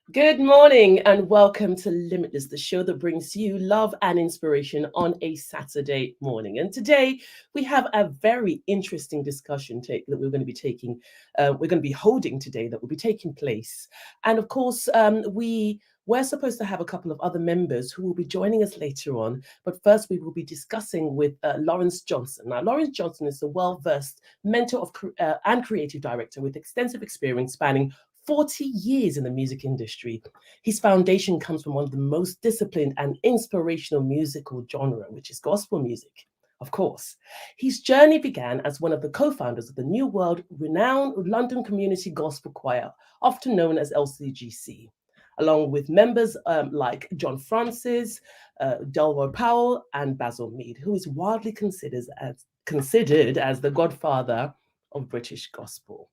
Good morning and welcome to Limitless, the show that brings you love and inspiration on a Saturday morning. And today we have a very interesting discussion that we're going to be we're going to be holding today that will be taking place. And of course, we're supposed to have a couple of other members who will be joining us later on. But first, we will be discussing with Lawrence Johnson. Now, Lawrence Johnson is a well-versed mentor and creative director with extensive experience spanning 40 years in the music industry. His foundation comes from one of the most disciplined and inspirational musical genre, which is gospel music. Of course, his journey began as one of the co-founders of the new world-renowned London Community Gospel Choir, often known as LCGC, along with members like John Francis, Delroy Powell, and Bazil Meade, who is widely considered as the godfather of British gospel.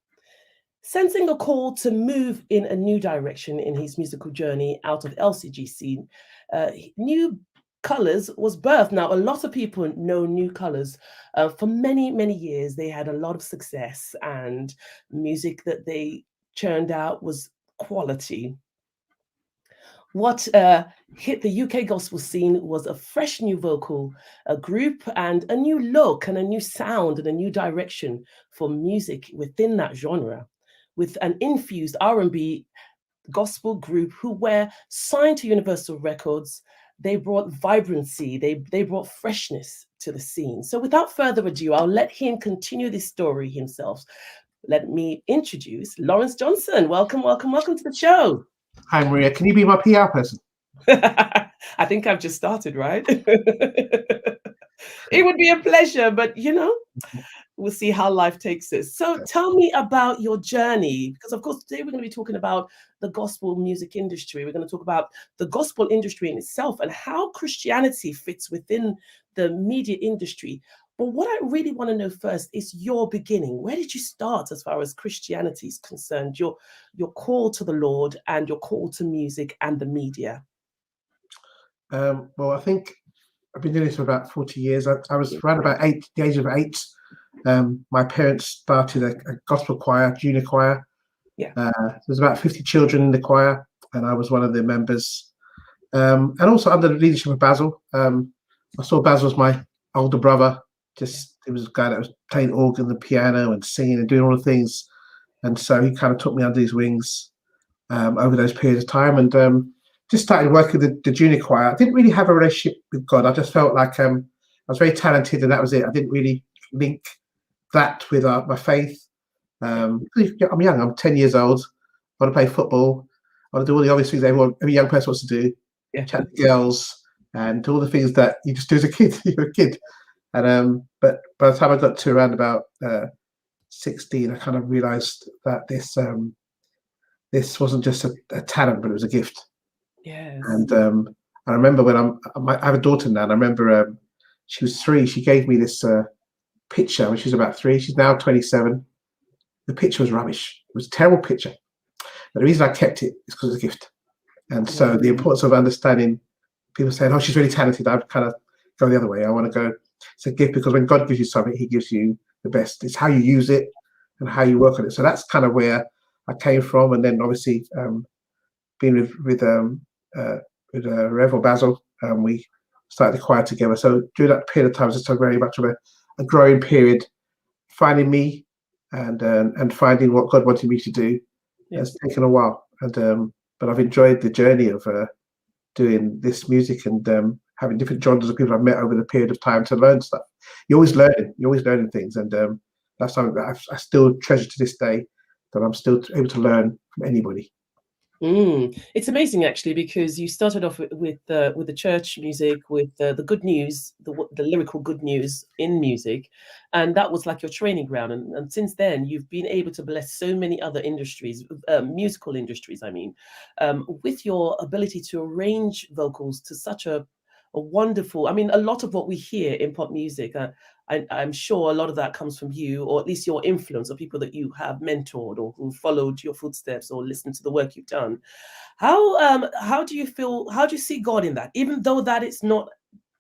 Sensing a call to move in a new direction in his musical journey out of LCGC, New Colours was birthed. Now, a lot of people know New Colours. For many, many years, they had a lot of success, and music that they churned out was quality. What hit the UK gospel scene was a fresh new vocal group and a new look and a new sound and a new direction for music within that genre, with an infused R&B gospel group who were signed to Universal Records. They brought vibrancy, they brought freshness to the scene. So without further ado, I'll let him continue this story himself. Let me introduce Lawrence Johnson. Welcome, welcome, welcome to the show. Hi, Maria. Can you be my PR person? I think I've just started, right? It would be a pleasure, but we'll see how life takes us. So tell me about your journey, because of course today we're going to be talking about the gospel music industry. We're going to talk about the gospel industry in itself and how Christianity fits within the media industry. But what I really want to know first is your beginning. Where did you start as far as Christianity is concerned? Your call to the Lord and your call to music and the media. Well, I think I've been doing this for about 40 years. I was around about the age of 8. My parents started a gospel choir, junior choir. Yeah. There's about 50 children in the choir, and I was one of the members. And also under the leadership of Bazil. I saw Bazil as my older brother. He was a guy that was playing organ, the piano, and singing and doing all the things. And so he kind of took me under his wings over those periods of time, and just started working the junior choir. I didn't really have a relationship with God. I just felt like I was very talented, and that was it. I didn't really link that with my faith. I'm young. I'm 10 years old. I want to play football. I want to do all the obvious things every young person wants to do. Yeah. Chat to girls and do all the things that you just do as a kid. You're a kid. And but by the time I got to around about 16, I kind of realised that this wasn't just a talent, but it was a gift. Yes. And I remember when I have a daughter now, and I remember she was 3. She gave me this picture when she was about 3. She's now 27. The picture was rubbish. It was a terrible picture. But the reason I kept it is because it's a gift. And so the importance of understanding, people saying, "Oh, she's really talented," I kind of go the other way. I want to go, it's a gift, because when God gives you something, he gives you the best. It's how you use it and how you work on it. So that's kind of where I came from. And then obviously being with Rev or Bazil, we started the choir together. So during that period of time, it's just very much of a growing period, finding me and finding what God wanted me to do. It's taken a while, but I've enjoyed the journey of doing this music and having different genres of people I've met over the period of time to learn stuff. You're always learning things, and that's something that I still treasure to this day, that I'm still able to learn from anybody. It's amazing, actually, because you started off with the church music, with the good news, the lyrical good news in music, and that was like your training ground. And since then, you've been able to bless so many other industries, musical industries, I mean, with your ability to arrange vocals to such a wonderful. I mean, a lot of what we hear in pop music, I'm sure a lot of that comes from you, or at least your influence, or people that you have mentored or who followed your footsteps or listened to the work you've done. How do you feel? How do you see God in that? Even though that it's not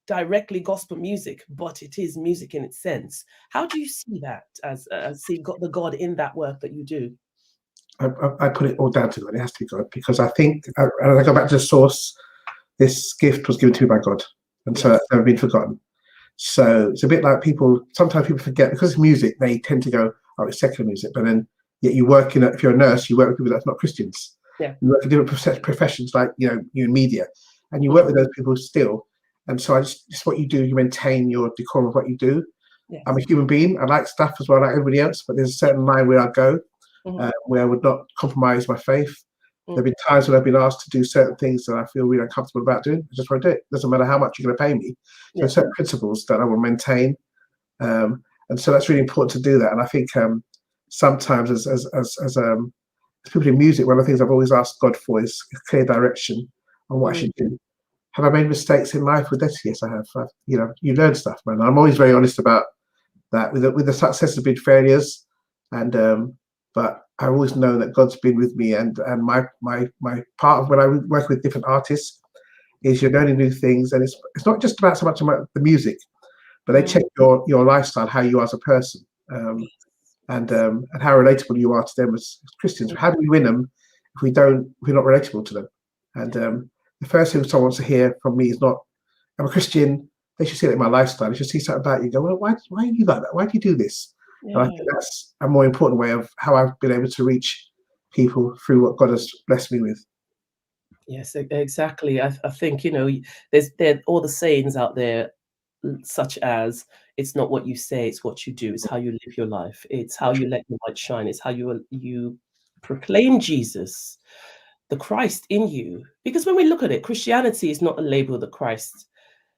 directly gospel music, but it is music in its sense. How do you see that as see the God in that work that you do? I put it all down to God. It has to be God, because I think, and I go back to the source. This gift was given to me by God, and so Yes. that's never been forgotten. So it's a bit like sometimes people forget, because it's music, they tend to go, oh, it's secular music. But then, yet you work if you're a nurse, you work with people that's not Christians. Yeah. You work in different professions, like, you in media, and you work with those people still. And so it's what you do, you maintain your decorum of what you do. Yes. I'm a human being. I like stuff as well, like everybody else, but there's a certain line where I go, where I would not compromise my faith. There have been times when I've been asked to do certain things that I feel really uncomfortable about doing. I just want to do it. Doesn't matter how much you're going to pay me. There are certain principles that I will maintain, and so that's really important to do that. And I think sometimes, as people in music, one of the things I've always asked God for is clear direction on what I should do. Have I made mistakes in life with this? Yes, I have. You learn stuff, man. I'm always very honest about that. With the success have been failures, and but I always know that God's been with me, and my part of when I work with different artists is you're learning new things, and it's not just about so much about the music, but they check your lifestyle, how you are as a person, and how relatable you are to them as Christians. How do we win them if we're not relatable to them? And the first thing someone wants to hear from me is not, I'm a Christian. They should see it in my lifestyle. They should see something about you. Go, well, why are you like that? Why do you do this? And I think that's a more important way of how I've been able to reach people through what God has blessed me with. Yes, exactly. I think, there all the sayings out there, such as, it's not what you say, it's what you do. It's how you live your life. It's how you let your light shine. It's how you proclaim Jesus, the Christ in you. Because when we look at it, Christianity is not a label that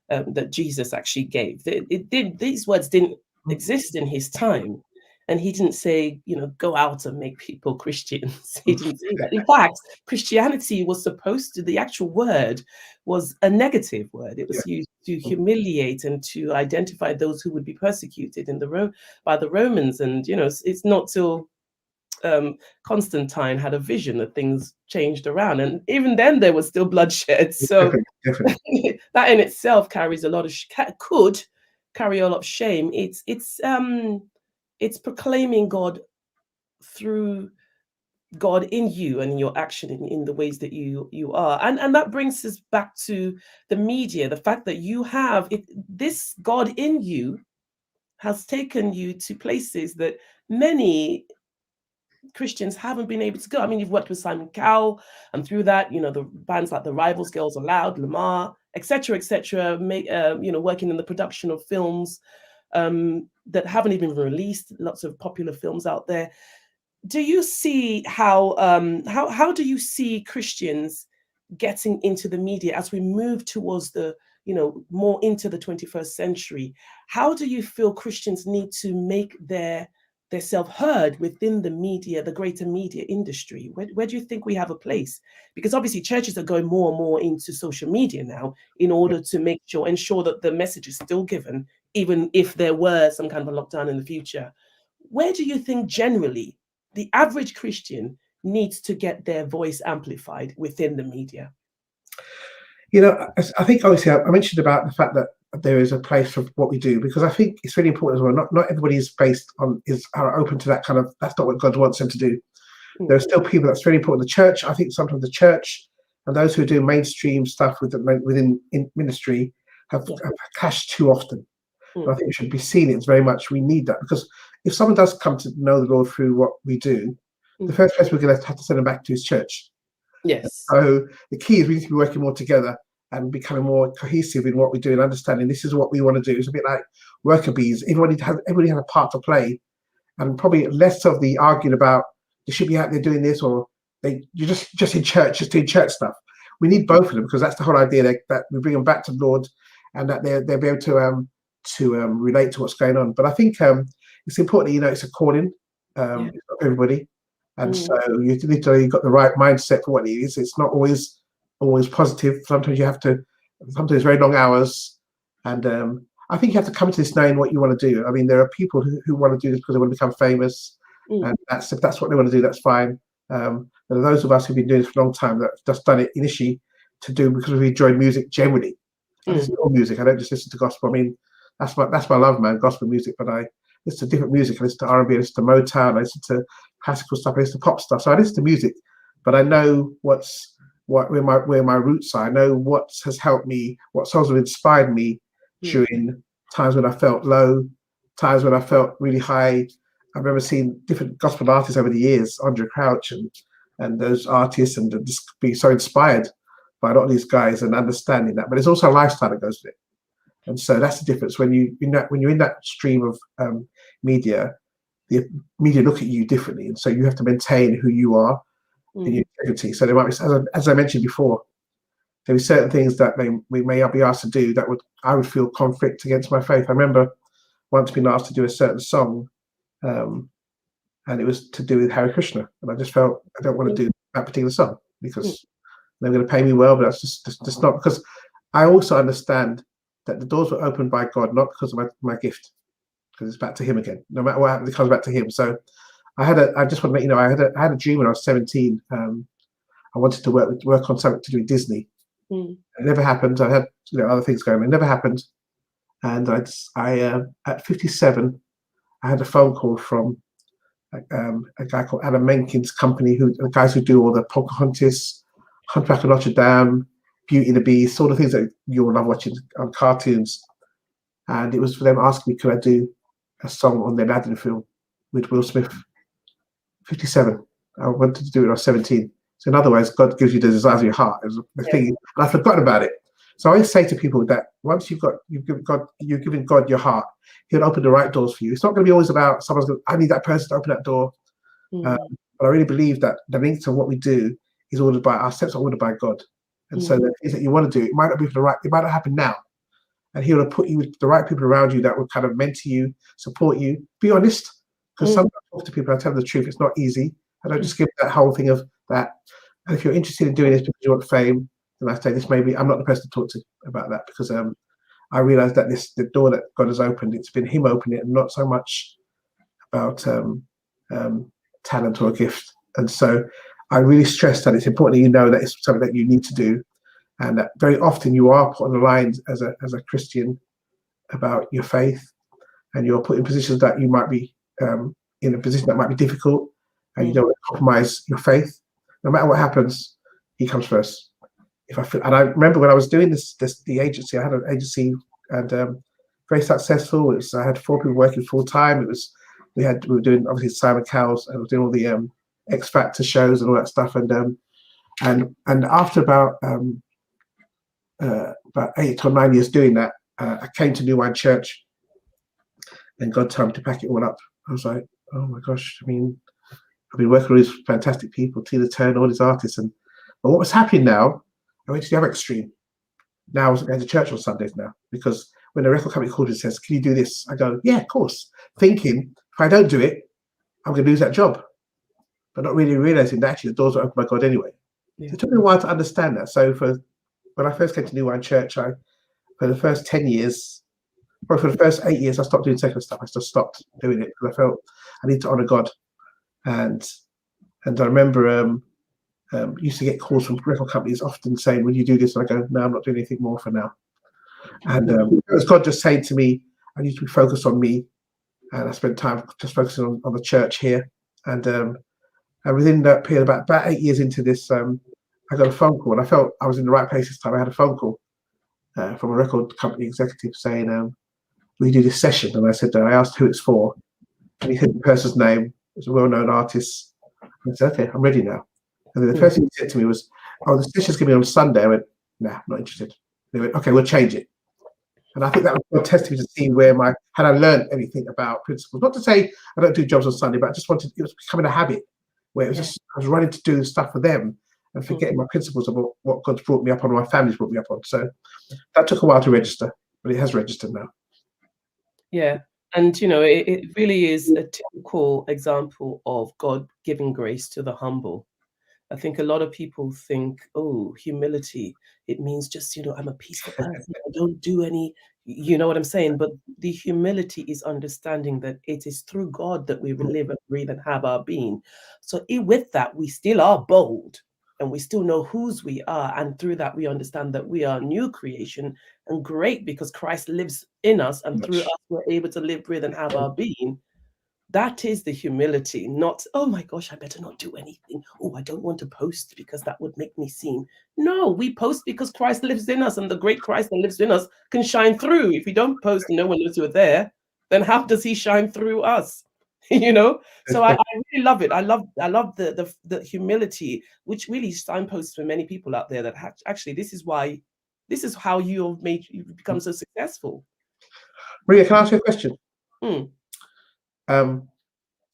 that Jesus actually gave. These words didn't exist in his time. And he didn't say, go out and make people Christians. He didn't say that. In fact, Christianity was the actual word was a negative word. It was used to humiliate and to identify those who would be persecuted by the Romans. And, it's not till Constantine had a vision that things changed around. And even then there was still bloodshed. So Definitely. that in itself carries a lot of, could carry a lot of shame. It's proclaiming God through God in you and your action in the ways that you are. And that brings us back to the media, the fact that you have this God in you has taken you to places that many Christians haven't been able to go. I mean, you've worked with Simon Cowell, and through that, the bands like the Rivals, Girls Aloud, Lamar, etc., working in the production of films that haven't even been released. Lots of popular films out there. Do you see how do you see Christians getting into the media as we move towards the more into the 21st century? How do you feel Christians need to make their self heard within the media, the greater media industry? Where do you think we have a place? Because obviously churches are going more and more into social media now in order to ensure that the message is still given, even if there were some kind of a lockdown in the future. Where do you think generally the average Christian needs to get their voice amplified within the media? I think obviously I mentioned about the fact that there is a place for what we do, because I think it's really important as well. Not everybody is are open to that kind of. That's not what God wants them to do. There are still people that's very important. The church, I think sometimes the church and those who do mainstream stuff within ministry have clashed too often. And I think it should be seen as very much we need that, because if someone does come to know the Lord through what we do, the first place we're going to have to send them back to is church. Yes. So the key is we need to be working more together and becoming more cohesive in what we do and understanding this is what we want to do. It's a bit like worker bees. Everybody has a part to play, and probably less of the arguing about they should be out there doing this, or you're just in church, just doing church stuff. We need both of them, because that's the whole idea that we bring them back to the Lord, and that they'll be able to relate to what's going on. But I think it's important that it's a calling. It's not everybody. And so you literally got the right mindset for what it is. It's not always positive. Sometimes sometimes very long hours. And I think you have to come to this knowing what you want to do. I mean, there are people who want to do this because they want to become famous. And if that's what they want to do, that's fine. There are those of us who've been doing this for a long time that have just done it initially to do because we enjoy music generally. I listen to all music. I don't just listen to gospel. I mean, that's my love, man, gospel music. But I listen to different music. I listen to R&B, I listen to Motown, I listen to classical stuff. I listen to pop stuff. So I listen to music, but I know where my roots are. I know what has helped me, what songs have inspired me during times when I felt low, times when I felt really high. I remember seeing different gospel artists over the years, Andre Crouch and those artists, and just being so inspired by a lot of these guys and understanding that. But there's also a lifestyle that goes with it. And so that's the difference. When you're in that stream of media, the media look at you differently. And so you have to maintain who you are in your integrity. So there might be, as I mentioned before, there be certain things that we may be asked to do that I would feel conflict against my faith. I remember once being asked to do a certain song, and it was to do with Hare Krishna, and I just felt I don't want to do that particular song because they're going to pay me well, but that's just not, because I also understand that the doors were opened by God, not because of my gift, because it's back to Him again. No matter what happens, it comes back to Him. So I just want to let you know, I had a dream when I was 17. I wanted to work on something to do with Disney. It never happened. I had other things going on. It never happened. And I at 57, I had a phone call from a guy called Adam Menkins' company, the guys who do all the Pocahontas, Hunchback of Notre Dame, Beauty and the Beast, all the things that you all love watching on cartoons. And it was for them asking me, could I do a song on the Aladdin film with Will Smith. 57. I wanted to do it when I was 17. So in other words, God gives you the desires of your heart. It was the thing, and I've forgotten about it. So I always say to people that once you've given God your heart, He'll open the right doors for you. It's not going to be always about I need that person to open that door. But I really believe that the links of what we do is ordered by our steps are ordered by God. And so the things that you want to do, it might not be for it might not happen now. And He'll put you with the right people around you that will kind of mentor you, support you. Be honest. Because sometimes I talk to people, I tell them the truth, it's not easy. I don't just give that whole thing of that. And if you're interested in doing this because you want fame, then I say I'm not the person to talk to about that, because I realize that the door that God has opened, it's been Him opening it, and not so much about talent or gift. And so I really stress that it's important that you know that it's something that you need to do, and that very often you are put on the lines as a Christian about your faith, and you're put in positions that you might be in a position that might be difficult, and you don't want to compromise your faith. No matter what happens, He comes first. And I remember when I was doing the agency, I had an agency, and very successful. I had 4 people working full time. We were doing obviously Simon Cowell's, and I was doing all the X Factor shows and all that stuff. And after about 8 or 9 years doing that, I came to New Wine Church, and God told me to pack it all up. I was like, oh my gosh, I mean, I've been working with all these fantastic people, Tina Turner, all these artists, but what was happening now, I went to the other extreme. Now I wasn't going to church on Sundays now, because when the record company called and says, can you do this? I go, yeah, of course. Thinking, if I don't do it, I'm going to lose that job. But not really realizing that actually the doors are open by God anyway. Yeah. It took me a while to understand that. So when I first came to New Wine Church, for the first 10 years, or for the first 8 years, I stopped doing secular stuff. I just stopped doing it because I felt I need to honor God. And I remember used to get calls from record companies often saying, will you do this? And I go, no, I'm not doing anything more for now. And it was God just saying to me, I need to be focused on me. And I spent time just focusing on the church here. And within that period, about 8 years into this, I got a phone call, and I felt I was in the right place this time. I had a phone call from a record company executive saying, will you do this session? And I said, I asked who it's for. And he said the person's name. It's a well-known artist. And I said, okay, I'm ready now. And then the first thing he said to me was, oh, the session's going to be on Sunday. I went, nah, I'm not interested. They went, okay, we'll change it. And I think that was God testing me to see had I learned anything about principles. Not to say I don't do jobs on Sunday, but I just it was becoming a habit where it was I was running to do stuff for them and forgetting my principles of what God's brought me up on, my family's brought me up on. So that took a while to register, but it has registered now. Yeah. And, it really is a typical example of God giving grace to the humble. I think a lot of people think, oh, humility, it means just, I'm a peaceful person. I don't do any, you know what I'm saying? But the humility is understanding that it is through God that we live and breathe and have our being. So with that, we still are bold, and we still know whose we are. And through that, we understand that we are new creation, and great because Christ lives in us, and through us, we're able to live, breathe, and have our being. That is the humility, not, oh my gosh, I better not do anything. Oh, I don't want to post because that would make me seem. No, we post because Christ lives in us, and the great Christ that lives in us can shine through. If we don't post and no one knows you're there, then how does he shine through us? You know? So I really love it. I love the humility, which really signposts for many people out there that actually this is how you become so successful. Maria, can I ask you a question? Hmm.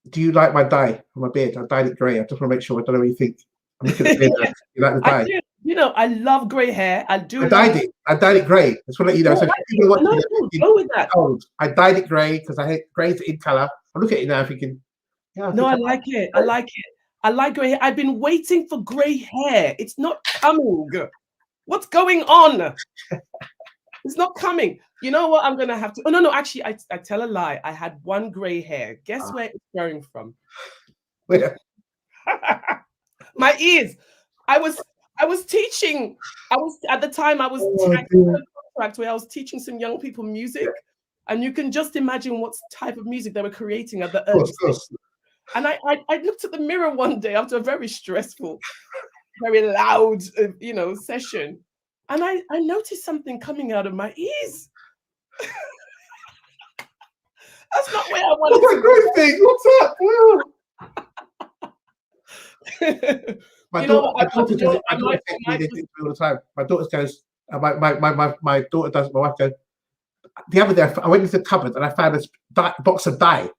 Do you like my dye on my beard? I dyed it grey. I just want to make sure. I don't know what you think. I'm looking at the beard. You like the dye? I do. You know, I love grey hair. I do. I dyed it. I dyed it grey. Just want to let you know. So people are watching it, go with that. I dyed it grey because I hate grey's in colour. I look at it now thinking, yeah. No, I like it. I like it. I like grey hair. I've been waiting for grey hair. It's not coming. What's going on? It's not coming. You know what? I'm gonna have to. Oh no, actually, I tell a lie. I had one grey hair. Guess where it's growing from? Where? My ears. I was teaching. At the time I was a contract where I was teaching some young people music, and you can just imagine what type of music they were creating at the early stage. And I looked at the mirror one day after a very stressful, very loud, session, and I noticed something coming out of my ears. That's not where I wanted to go. What's up? My daughter does it. My daughter takes me this all the time. My daughter goes. My daughter does. My wife goes. The other day, I went into the cupboard and I found this box of dye.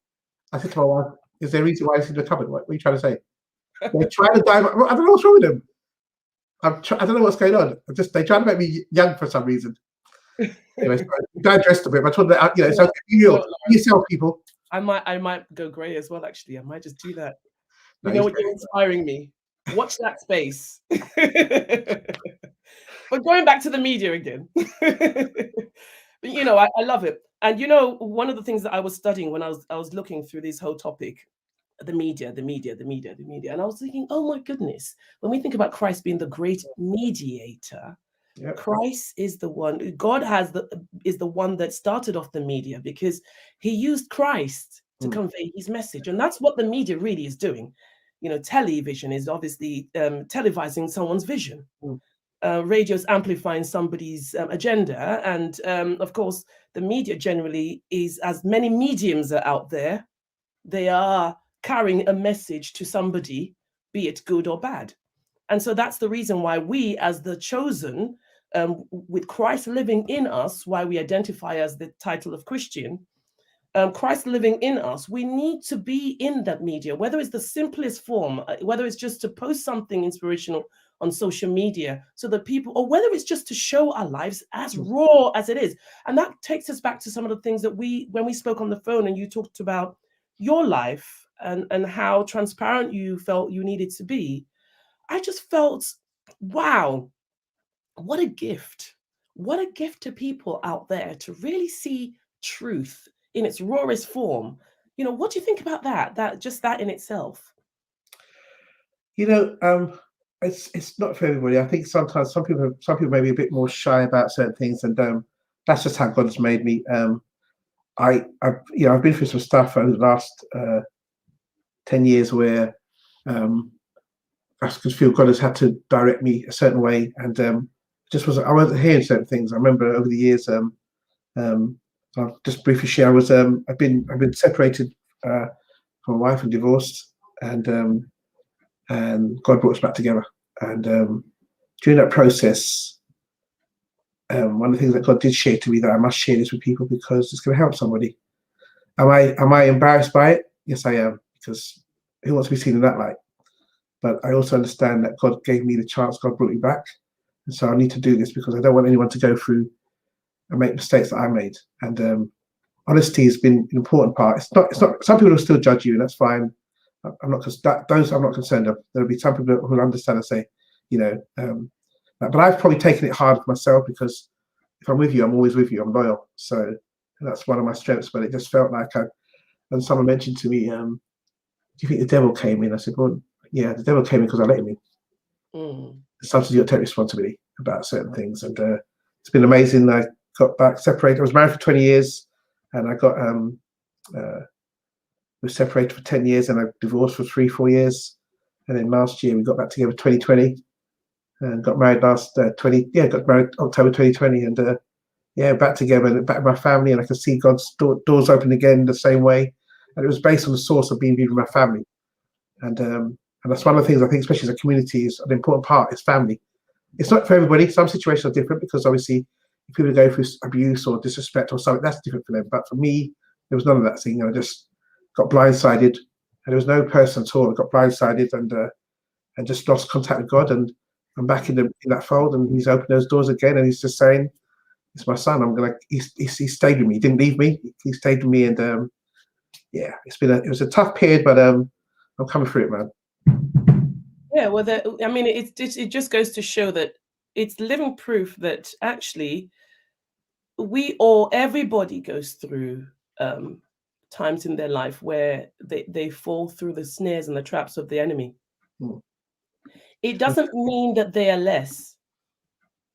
I said to my wife, "Is there a reason why it's in the cupboard? What are you trying to say?" They're trying to dye. I don't know what's wrong with them. I don't know what's going on. They try to make me young for some reason. Anyway, I dressed a bit. I told them, so you yourself, people. I might go grey as well. Actually, I might just do that. You know what? You're inspiring me. Watch that space. But going back to the media again, I love it. And one of the things that I was studying when I was looking through this whole topic, the media, and I was thinking, oh my goodness, when we think about Christ being the great mediator, Christ is the one. God is the one that started off the media, because he used Christ to convey his message, and that's what the media really is doing. Television is obviously televising someone's vision. Radio's amplifying somebody's agenda, and of course, the media generally is, as many mediums are out there, they are carrying a message to somebody, be it good or bad. And so that's the reason why we, as the chosen, with Christ living in us, why we identify as the title of Christian, Christ living in us, we need to be in that media, whether it's the simplest form, whether it's just to post something inspirational on social media so that people, or whether it's just to show our lives as raw as it is. And that takes us back to some of the things that when we spoke on the phone and you talked about your life and how transparent you felt you needed to be. I just felt, wow, what a gift. What a gift to people out there to really see truth in its rawest form. What do you think about that? That in itself? It's not for everybody. I think sometimes some people may be a bit more shy about certain things, and that's just how God has made me. I've been through some stuff over the last 10 years where I just feel God has had to direct me a certain way, and I wasn't hearing certain things. I remember over the years, I'll just briefly share. I've been separated from my wife and divorced, and God brought us back together. And during that process, one of the things that God did share to me, that I must share this with people because it's going to help somebody. Am I embarrassed by it? Yes, I am, because who wants to be seen in that light? But I also understand that God gave me the chance. God brought me back, and so I need to do this because I don't want anyone to go through and make mistakes that I made. And honesty has been an important part. It's not. Some people will still judge you, and that's fine. I'm not concerned of. There'll be some people who will understand and say, but I've probably taken it hard for myself, because if I'm with you, I'm always with you. I'm loyal. So that's one of my strengths. But it just felt like and someone mentioned to me, do you think the devil came in? I said, well, yeah, the devil came in because I let him in. Sometimes you got to take responsibility about certain things. And it's been amazing. I got back separated. I was married for 20 years, and I got We were separated for 10 years and I divorced for 3-4 years. And then last year we got back together 2020 and got married got married October 2020 and back together and back with my family, and I could see God's doors open again the same way. And it was based on the source of being with my family. And that's one of the things I think, especially as a community, is an important part, is family. It's not for everybody. Some situations are different because obviously if people go through abuse or disrespect or something, that's different for them. But for me, there was none of that thing. I just got blindsided, and there was no person at all. I got blindsided and just lost contact with God. And I'm back in that fold, and He's opened those doors again, and He's just saying, "It's my son. He stayed with me. He didn't leave me. He stayed with me." And it was a tough period, but I'm coming through it, man. Yeah, well, it just goes to show that it's living proof that actually everybody goes through times in their life where they fall through the snares and the traps of the enemy. It doesn't mean that they are less.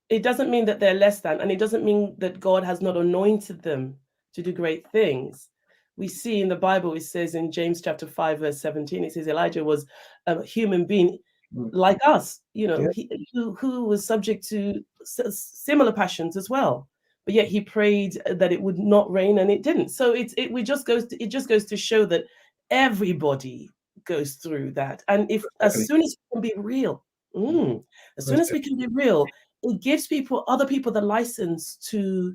It doesn't mean that they're less than, and it doesn't mean that God has not anointed them to do great things. We see in the Bible, it says in James chapter 5, verse 17, it says Elijah was a human being like us, who was subject to similar passions as well. But yet he prayed that it would not rain, and it didn't. So it just goes to show that everybody goes through that. And as soon as we can be real, it gives other people the license to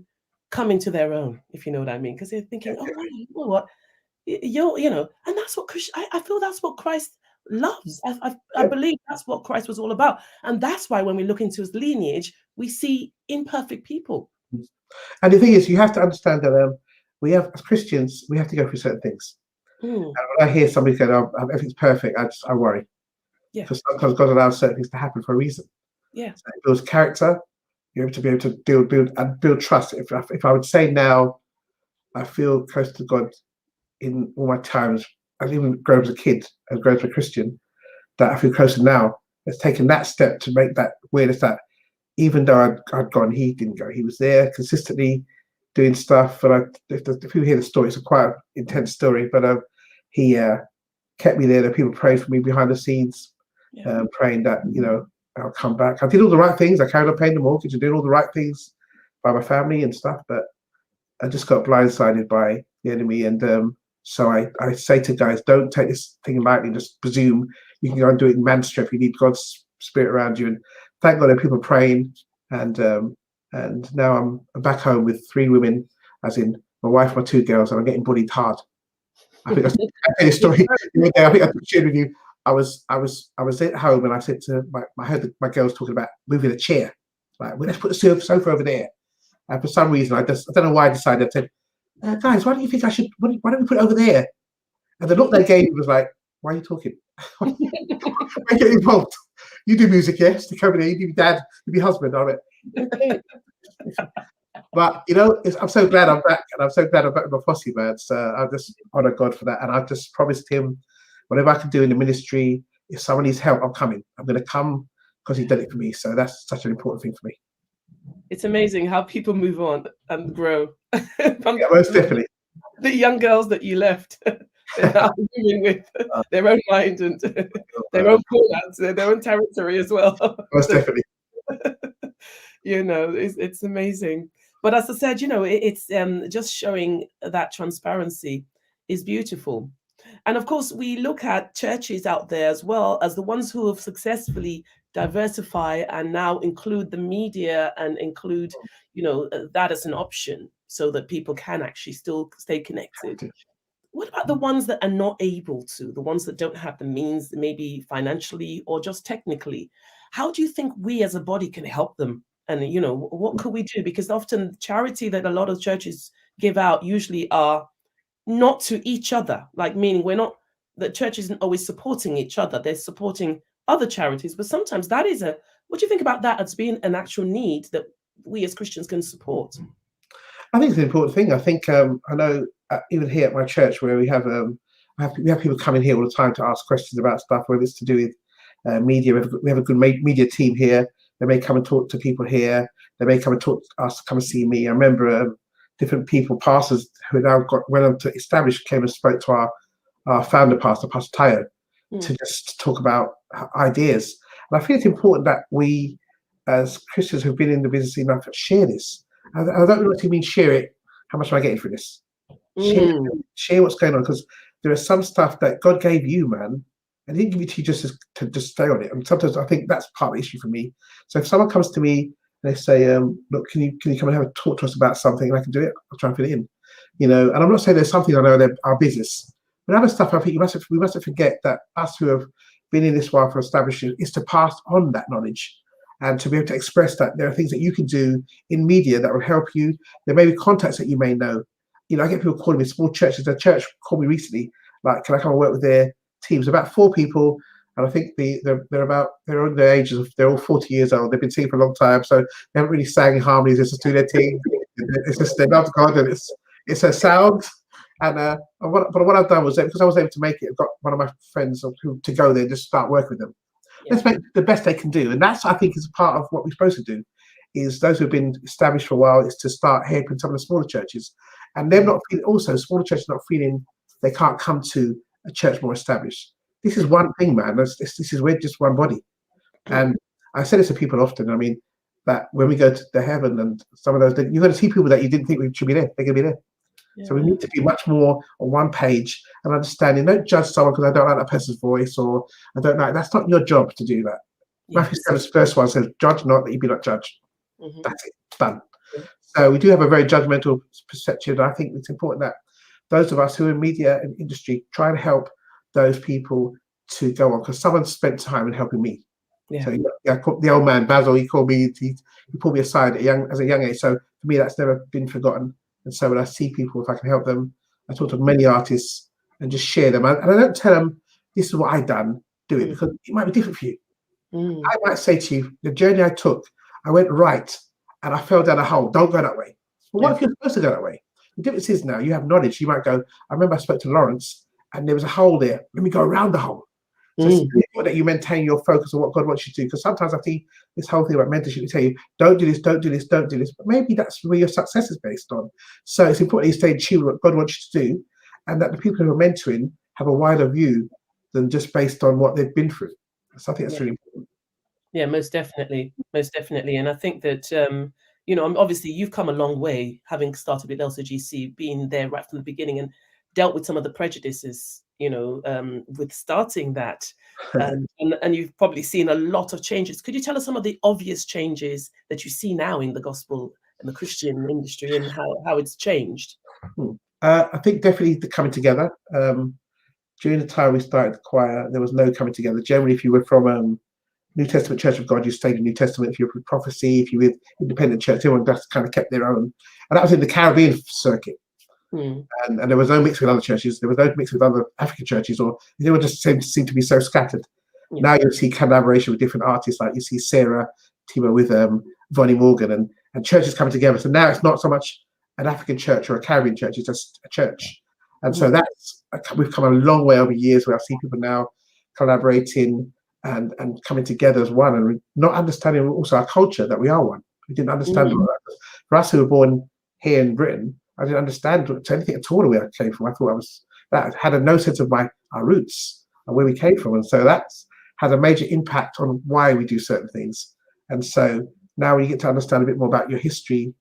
come into their own, if you know what I mean, because they're thinking, you know what, and that's what I feel that's what Christ loves. I believe that's what Christ was all about, and that's why when we look into his lineage, we see imperfect people. And the thing is, you have to understand that we have, as Christians, we have to go through certain things. And when I hear somebody going, "Oh, everything's perfect," I worry. Yeah. Because sometimes God allows certain things to happen for a reason. Yeah. So it builds character. You're able to build trust. If I would say now, I feel close to God in all my times. I've even grown as a kid and grown as a Christian. That I feel closer now. It's taken that step to make that awareness that even though I'd gone, he didn't go. He was there consistently doing stuff. But if you hear the story, it's a quite intense story. But he kept me there. The people prayed for me behind the scenes, praying that I'll come back. I did all the right things. I carried on paying the mortgage and doing all the right things by my family and stuff. But I just got blindsided by the enemy. And so I say to guys, don't take this thing lightly. Just presume you can go and do it in man's strength. You need God's spirit around you. And thank God there are people praying. And now I'm back home with 3 women, as in my wife, my 2 girls, and I'm getting bullied hard. I think I a story. I think I shared with you. I was at home and I said to I heard my girls talking about moving a chair. Like, well, let's put the sofa over there. And for some reason, I don't know why I decided. I said, guys, why don't you think I should? Why don't we put it over there? And the look they gave me was like, why are you talking? Why get involved? You do music, yes? You come in here, you be dad, you be husband. I went, okay. But I'm so glad I'm back, and I'm so glad I'm back with my posse, man. So I just honor God for that, and I just promised him, whatever I can do in the ministry, if someone needs help, I'm coming. I'm going to come because he's done it for me. So that's such an important thing for me. It's amazing how people move on and grow. Most definitely. The young girls that you left, they're now moving with their own mind and their own call-outs, their own territory as well. Most definitely. It's amazing. But as I said, it's just showing that transparency is beautiful. And of course, we look at churches out there as well as the ones who have successfully diversified and now include the media and include, that as an option so that people can actually still stay connected. What about the ones that are not able to, the ones that don't have the means, maybe financially or just technically? How do you think we as a body can help them? And, what could we do? Because often charity that a lot of churches give out usually are not to each other, like meaning the church isn't always supporting each other. They're supporting other charities. But sometimes that is what do you think about that as being an actual need that we as Christians can support? I think it's an important thing. I think, I know even here at my church where we have people coming here all the time to ask questions about stuff, whether it's to do with media. We have a good media team here. They may come and talk to people here. They may come and talk to us, come and see me. I remember different people, pastors who now got went on to establish, came and spoke to our our founder pastor, Pastor Tayo, Mm. to just talk about ideas. And I think it's important that we, as Christians who've been in the business enough, share this. And I don't know what you mean share it. How much am I getting for this? Share what's going on, because there is some stuff that God gave you, man, and He didn't give it to you to just stay on it. And sometimes I think that's part of the issue for me. So if someone comes to me and they say, "Look, can you come and have a talk to us about something?" and I can do it, I'll try and fit it in. And I'm not saying there's something I know they're our business, but other stuff I think we mustn't forget that us who have been in this while for establishing is to pass on that knowledge and to be able to express that there are things that you can do in media that will help you. There may be contacts that you may know. I get people calling me small churches. A church called me recently, like, can I come and work with their teams? About 4 people, and I think they're on their ages. They're all 40 years old. They've been singing for a long time, so they haven't really sang in harmonies. It's just do their thing. It's just they love God, and it's a sound. And what I've done was that because I was able to make it, I've got one of my friends to go there and just start working with them. Yeah. Let's make the best they can do, and that's, I think, is part of what we're supposed to do. Is those who've been established for a while is to start helping some of the smaller churches. And they're not feeling, also smaller churches not feeling they can't come to a church more established. This is one thing, man. This is, we're just one body. And I say this to people often. I mean, that when we go to the heaven and some of those, you're going to see people that you didn't think should be there. They're going to be there. Yeah. So we need to be much more on one page and understanding. Don't judge someone because I don't like that person's voice, or I don't like. That's not your job to do that. Yes. Matthew 7's first one says, "Judge not, that you be not judged." Mm-hmm. That's it. Done. So we do have a very judgmental perception. I think it's important that those of us who are in media and industry try and help those people to go on, because someone spent time in helping me. Yeah. So the old man Bazil, he called me. He pulled me aside as a young age. So for me, that's never been forgotten. And so when I see people, if I can help them, I talk to many artists and just share them. And I don't tell them this is what I've done. Do it, because it might be different for you. I might say to you, the journey I took, I went right and I fell down a hole. Don't go that way. Well, what if you're supposed to go that way? The difference is now you have knowledge. You might go, I remember I spoke to Lawrence and there was a hole there. Let me go around the hole. So it's important that you maintain your focus on what God wants you to do. Because sometimes I think this whole thing about mentorship, we tell you, don't do this, don't do this, don't do this. But maybe that's where your success is based on. So it's important that you stay in tune with what God wants you to do, and that the people who are mentoring have a wider view than just based on what they've been through. So I think that's really important. Yeah, most definitely. Most definitely. And I think that, obviously you've come a long way, having started with LCGC, being there right from the beginning and dealt with some of the prejudices, with starting that. And you've probably seen a lot of changes. Could you tell us some of the obvious changes that you see now in the gospel and the Christian industry and how it's changed? I think definitely the coming together. During the time we started the choir, there was no coming together. Generally, if you were from New Testament Church of God, you stayed in New Testament. If you're with prophecy, if you're with independent church, everyone just kind of kept their own. And that was in the Caribbean circuit. And there was no mix with other churches. There was no mix with other African churches, or everyone just seemed to be so scattered. Now you see collaboration with different artists, like you see Sarah Timo with Vonnie Morgan, and churches coming together. So now it's not so much an African church or a Caribbean church, it's just a church. And so we've come a long way over years, where I see people now collaborating and coming together as one, and not understanding also our culture, that we are one. We didn't understand all that. For us who were born here in Britain, I didn't understand anything at all where I came from. I thought that had no sense of our roots and where we came from. And so that's had a major impact on why we do certain things. And so now when you get to understand a bit more about your history,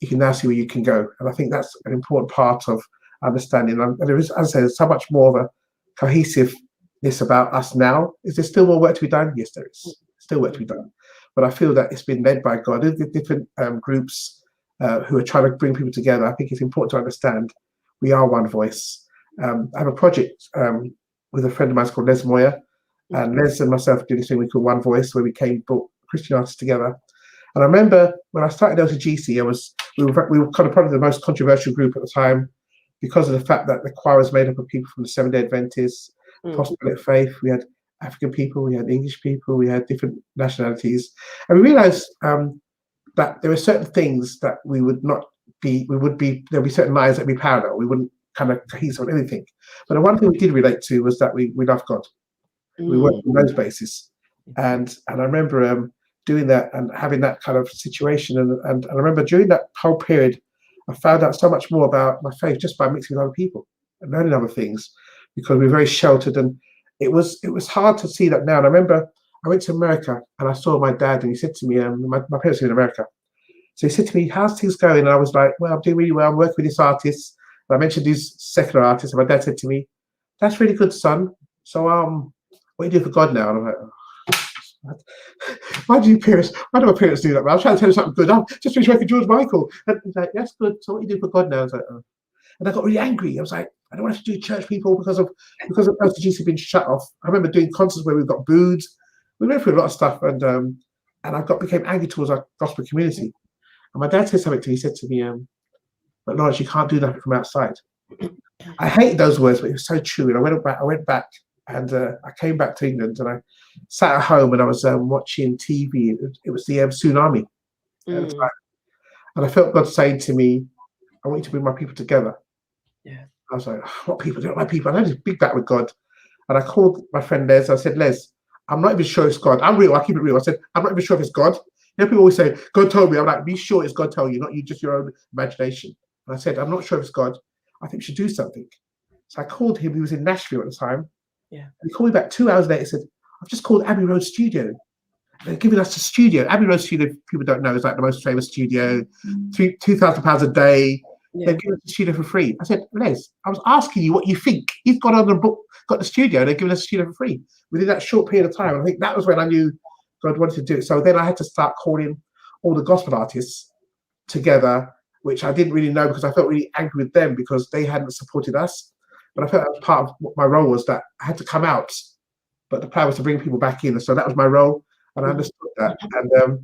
you can now see where you can go. And I think that's an important part of understanding. And there is, as I say, there's so much more of a cohesiveness about us now. Is there still more work to be done? Yes, there is still work to be done. But I feel that it's been led by God. There's different groups who are trying to bring people together. I think it's important to understand we are one voice. I have a project with a friend of mine called Les Moyer, and Les and myself do this thing we call One Voice, where we brought Christian artists together. And I remember when I started LCGC, we were kind of probably the most controversial group at the time, because of the fact that the choir was made up of people from the Seventh-day Adventists, Apostolic Faith. We had African people, we had English people, we had different nationalities, and we realised that there were certain things that there'll be certain lines that would be parallel. We wouldn't kind of cohesive on anything. But the one thing we did relate to was that we love God. We worked on those bases. And I remember doing that and having that kind of situation. And I remember during that whole period, I found out so much more about my faith just by mixing with other people and learning other things. because we were very sheltered, and it was hard to see that now. And I remember I went to America and I saw my dad, and he said to me, my parents are in America, so he said to me, "How's things going?" And I was like, "Well, I'm doing really well. I'm working with this artist." And I mentioned these secular artists, and my dad said to me, "That's really good, son. So what do you do for God now?" And I'm like, oh, why do my parents do that? I was trying to tell you something good. I'm just finished working George Michael. And he's like, "That's good. So what do you do for God now?" I was like, oh. And I got really angry. I was like, I don't want to do church people because of LCGC being shut off. I remember doing concerts where we got booed. We went through a lot of stuff, and I became angry towards our gospel community. And my dad said something to me. He said to me, "But Lawrence, you can't do nothing from outside." I hated those words, but it was so true. And I went back, and I came back to England, and I sat at home and I was watching TV. It was the tsunami at the time, and I felt God saying to me, "I want you to bring my people together." Yeah. I was like, "What people? They're not my people." And I had this big back with God, and I called my friend Les. I said, "Les, I'm not even sure it's God. I'm real. I keep it real." I said, "I'm not even sure if it's God." You know, people always say, "God told me." I'm like, "Be sure it's God told you, not you just your own imagination." And I said, "I'm not sure if it's God. I think we should do something." So I called him. He was in Nashville at the time. Yeah. And he called me back 2 hours later. He said, "I've just called Abbey Road Studio. They're giving us a studio." Abbey Road Studio, people don't know, is like the most famous studio. £2,000 a day. Yeah. They're giving us the studio for free. I said, "Les, I was asking you what you think. He's got on the book, got the studio. They're giving us a studio for free." Within that short period of time, I think that was when I knew God wanted to do it. So then I had to start calling all the gospel artists together, which I didn't really know because I felt really angry with them because they hadn't supported us. But I felt that was part of what my role was, that I had to come out, but the plan was to bring people back in. So that was my role, and I understood that. And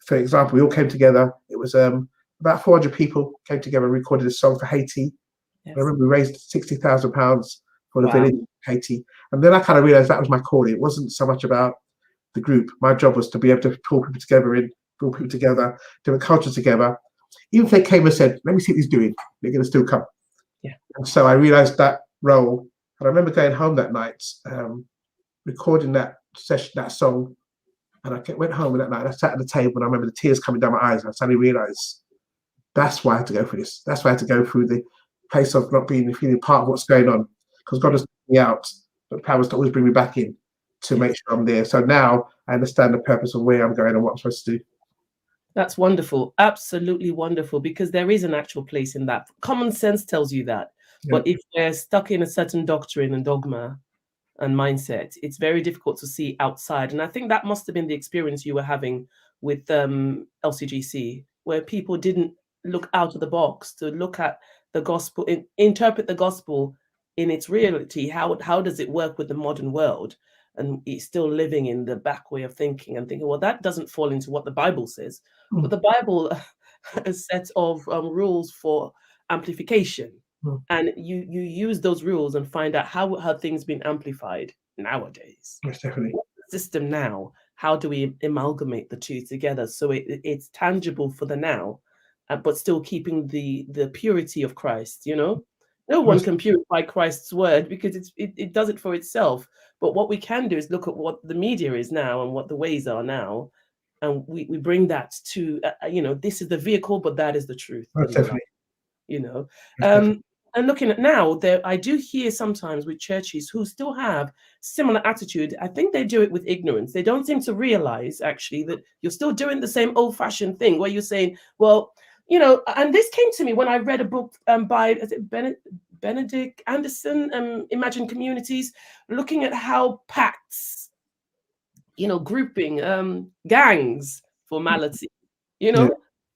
for example, we all came together. It was about 400 people came together and recorded a song for Haiti. Yes. I remember we raised £60,000 for the village in Haiti. And then I kind of realized that was my calling. It wasn't so much about the group. My job was to be able to pull people together, different cultures together. Even if they came and said, "Let me see what he's doing," they're going to still come. Yeah. And so I realized that role. And I remember going home that night, recording that session, that song. And I went home that night. I sat at the table, and I remember the tears coming down my eyes. And I suddenly realized that's why I had to go through this. That's why I had to go through the place of not feeling part of what's going on, because God was taking me out, but power was to always bring me back in to make sure I'm there. So now I understand the purpose of where I'm going and what I'm supposed to do. That's wonderful. Absolutely wonderful, because there is an actual place in that. Common sense tells you that. Yeah. But if we're stuck in a certain doctrine and dogma and mindset, it's very difficult to see outside. And I think that must have been the experience you were having with LCGC, where people didn't look out of the box to look at the gospel, interpret the gospel in its reality. How does it work with the modern world? And it's still living in the back way of thinking and thinking, well, that doesn't fall into what the Bible says. But the Bible has a set of rules for amplification. And you use those rules and find out how things been amplified nowadays. Yes, definitely. What's the system now? How do we amalgamate the two together so it's tangible for the now, but still keeping the purity of Christ? You know, no one can purify Christ's word because it does it for itself. But what we can do is look at what the media is now and what the ways are now, and we bring that to this is the vehicle, but that is the truth. Definitely. You know, and looking at now, I do hear sometimes with churches who still have similar attitude. I think they do it with ignorance. They don't seem to realize actually that you're still doing the same old-fashioned thing where you're saying, well, you know, and this came to me when I read a book by Benedict Anderson, Imagine Communities, looking at how pacts, you know, grouping, gangs, formality, you know. Yeah.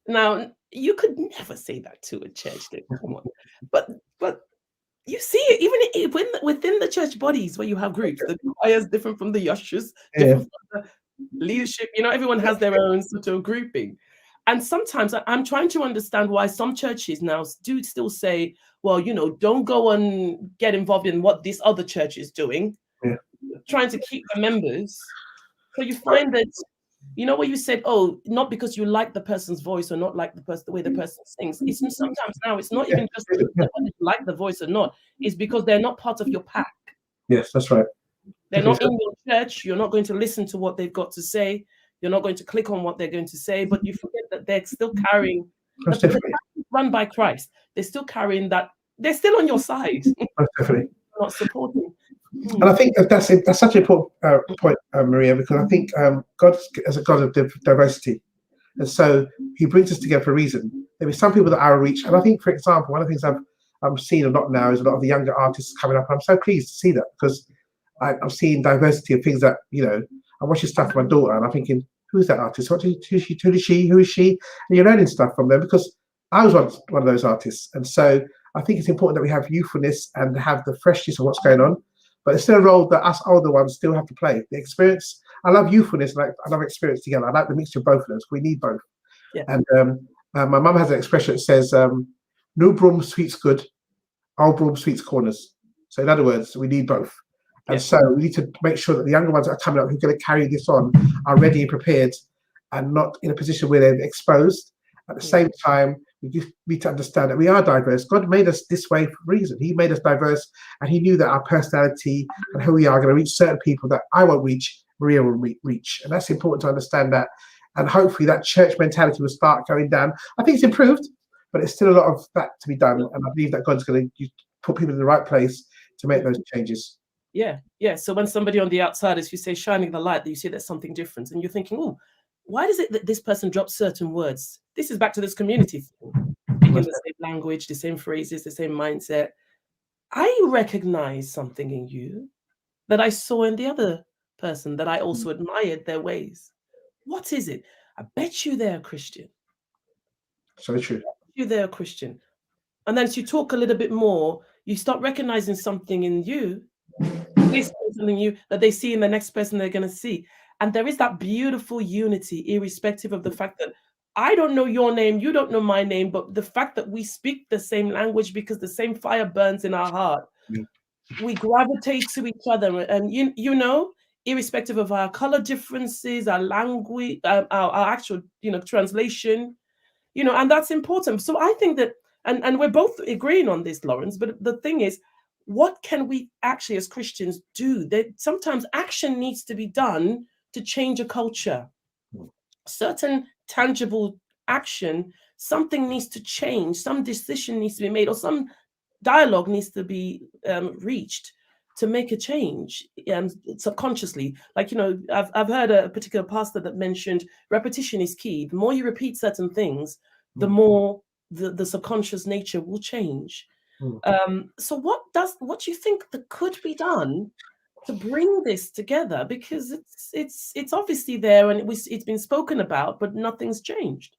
Now, you could never say that to a church. Come on. But you see it even within the church bodies where you have groups. The choirs different from the ushers, different from the leadership. You know, everyone has their own sort of grouping. And sometimes I'm trying to understand why some churches now do still say, well, you know, don't go and get involved in what this other church is doing, trying to keep the members. So you find that, you know, where you said, oh, not because you like the person's voice or not like the way the person sings. It's sometimes now it's not even just whether you like the voice or not. It's because they're not part of your pack. Yes, that's right. They're not in your church. You're not going to listen to what they've got to say. You're not going to click on what they're going to say, but you forget that they're still carrying, run by Christ. They're still carrying that. They're still on your side. Definitely. not supporting. And I think that's such an important point, Maria, because I think God is a God of diversity. And so he brings us together for a reason. There be some people that are reach. And I think, for example, one of the things I'm seeing a lot now is a lot of the younger artists coming up. I'm so pleased to see that, because I'm seeing diversity of things that, I'm watching stuff with my daughter and I'm thinking, who's that artist? Who is she? And you're learning stuff from them, because I was one of those artists. And so I think it's important that we have youthfulness and have the freshness of what's going on. But it's still a role that us older ones still have to play. The experience, I love youthfulness and I love experience together. I like the mixture of both of those. We need both. Yeah. And my mum has an expression that says, new broom sweeps good, old broom sweeps corners. So in other words, we need both. And so we need to make sure that the younger ones that are coming up who are going to carry this on are ready and prepared and not in a position where they're exposed. At the same time, we need to understand that we are diverse. God made us this way for a reason. He made us diverse, and he knew that our personality and who we are going to reach certain people that I won't reach, Maria will reach. And that's important to understand that. And hopefully that church mentality will start going down. I think it's improved, but it's still a lot of that to be done. And I believe that God's going to put people in the right place to make those changes. Yeah. So when somebody on the outside, as you say, shining the light, that you see there's something different, and you're thinking, oh, why is it that this person drops certain words? This is back to this community thing. Speaking the same language, the same phrases, the same mindset. I recognize something in you that I saw in the other person, that I also admired their ways. What is it? I bet you they're a Christian. So true. They're a Christian. And then as you talk a little bit more, you start recognizing something in you, something in you that they see in the next person they're going to see. And there is that beautiful unity, irrespective of the fact that I don't know your name, you don't know my name, but the fact that we speak the same language because the same fire burns in our heart. Yeah. We gravitate to each other. And, irrespective of our color differences, our language, our actual, translation, and that's important. So I think that, and we're both agreeing on this, Lawrence, but the thing is, what can we actually as Christians do? That sometimes action needs to be done to change a culture. Certain tangible action, something needs to change, some decision needs to be made, or some dialogue needs to be reached to make a change subconsciously. Like, I've heard a particular pastor that mentioned repetition is key. The more you repeat certain things, the more the subconscious nature will change. So what do you think that could be done to bring this together? Because it's obviously there and it's been spoken about, but nothing's changed.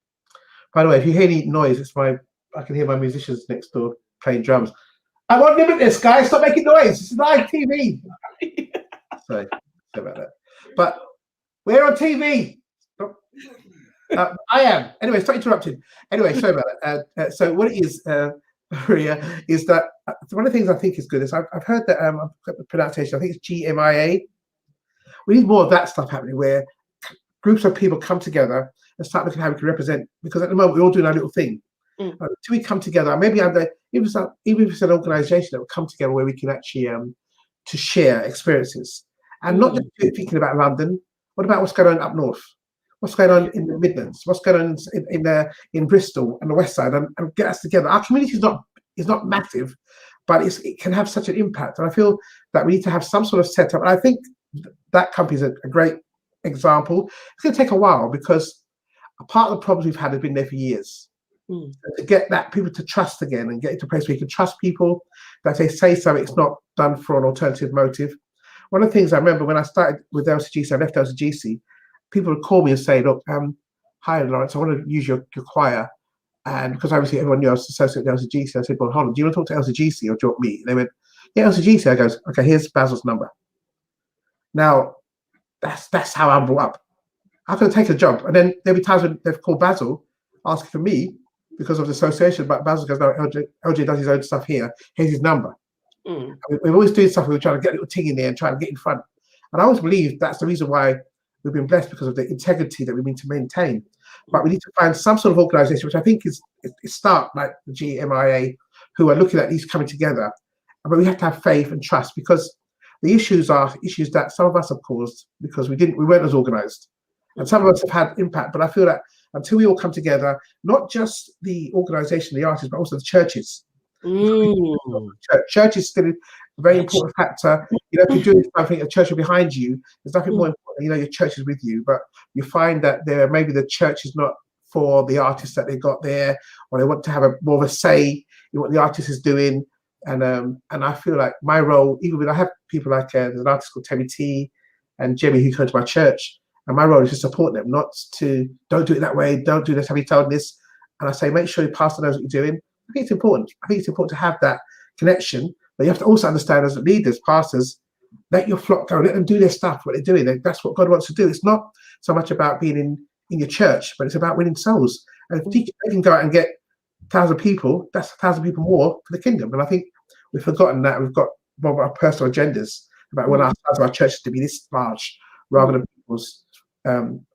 By the way, if you hear any noise, I can hear my musicians next door playing drums. I'm on Limitless, guys. Stop making noise. This is live TV. Sorry about that. But we're on TV. I am. Anyway, stop interrupting. Anyway, sorry about that. So what it is, Maria, is that one of the things I think is good is I've heard that I've got the pronunciation. I think it's GMIA. We need more of that stuff happening, where groups of people come together and start looking at how we can represent. Because at the moment we're all doing our little thing. Until we come together, maybe even if it's an organisation that will come together where we can actually to share experiences and not just thinking about London. What about what's going on up north? What's going on in the Midlands? What's going on in Bristol and the West Side, and get us together. Our community is not massive, but it can have such an impact. And I feel that we need to have some sort of setup. And I think that company is a great example. It's going to take a while, because a part of the problems we've had has been there for years. To get that people to trust again and get into a place where you can trust people, that they say something, it's not done for an alternative motive. One of the things I remember when I started with LCGC, I left LCGC, people would call me and say, look, hi, Lawrence, I want to use your choir. And because obviously everyone knew I was associated with LCGC, I said, well, hold on, do you want to talk to LCGC or do you want me? And they went, yeah, LCGC. I goes, okay, here's Bazil's number. Now, that's how I'm brought up. I could have taken a job. And then there'll be times when they've called Bazil, asking for me because of the association, but Bazil goes, no, LJ does his own stuff here. Here's his number. We're always doing stuff. We're trying to get a little thing in there and trying to get in front. And I always believe that's the reason why we've been blessed, because of the integrity that we need to maintain. But we need to find some sort of organisation, which I think is start like the GMIA, who are looking at these coming together. But we have to have faith and trust, because the issues are issues that some of us have caused because we weren't as organised. And some of us have had impact, but I feel that until we all come together, not just the organisation, the artists, but also the churches, Mm. Church is still a very important factor. If you're doing something, a church is behind you. There's nothing more important. Your church is with you, but you find that maybe the church is not for the artist that they got there, or they want to have more of a say in what the artist is doing. And I feel like my role, even when I have people like there's an artist called Tammy T and Jimmy who come to my church, and my role is to support them, not to don't do it that way, don't do this, have you told this? And I say, make sure your pastor knows what you're doing. I think it's important. I think it's important to have that connection, but you have to also understand as leaders, pastors, let your flock go, let them do their stuff, what they're doing. That's what God wants to do. It's not so much about being in your church, but it's about winning souls. And if they can go out and get 1,000 people, that's 1,000 people more for the kingdom. And I think we've forgotten that. We've got more of our personal agendas about when our size of our church to be this large, rather than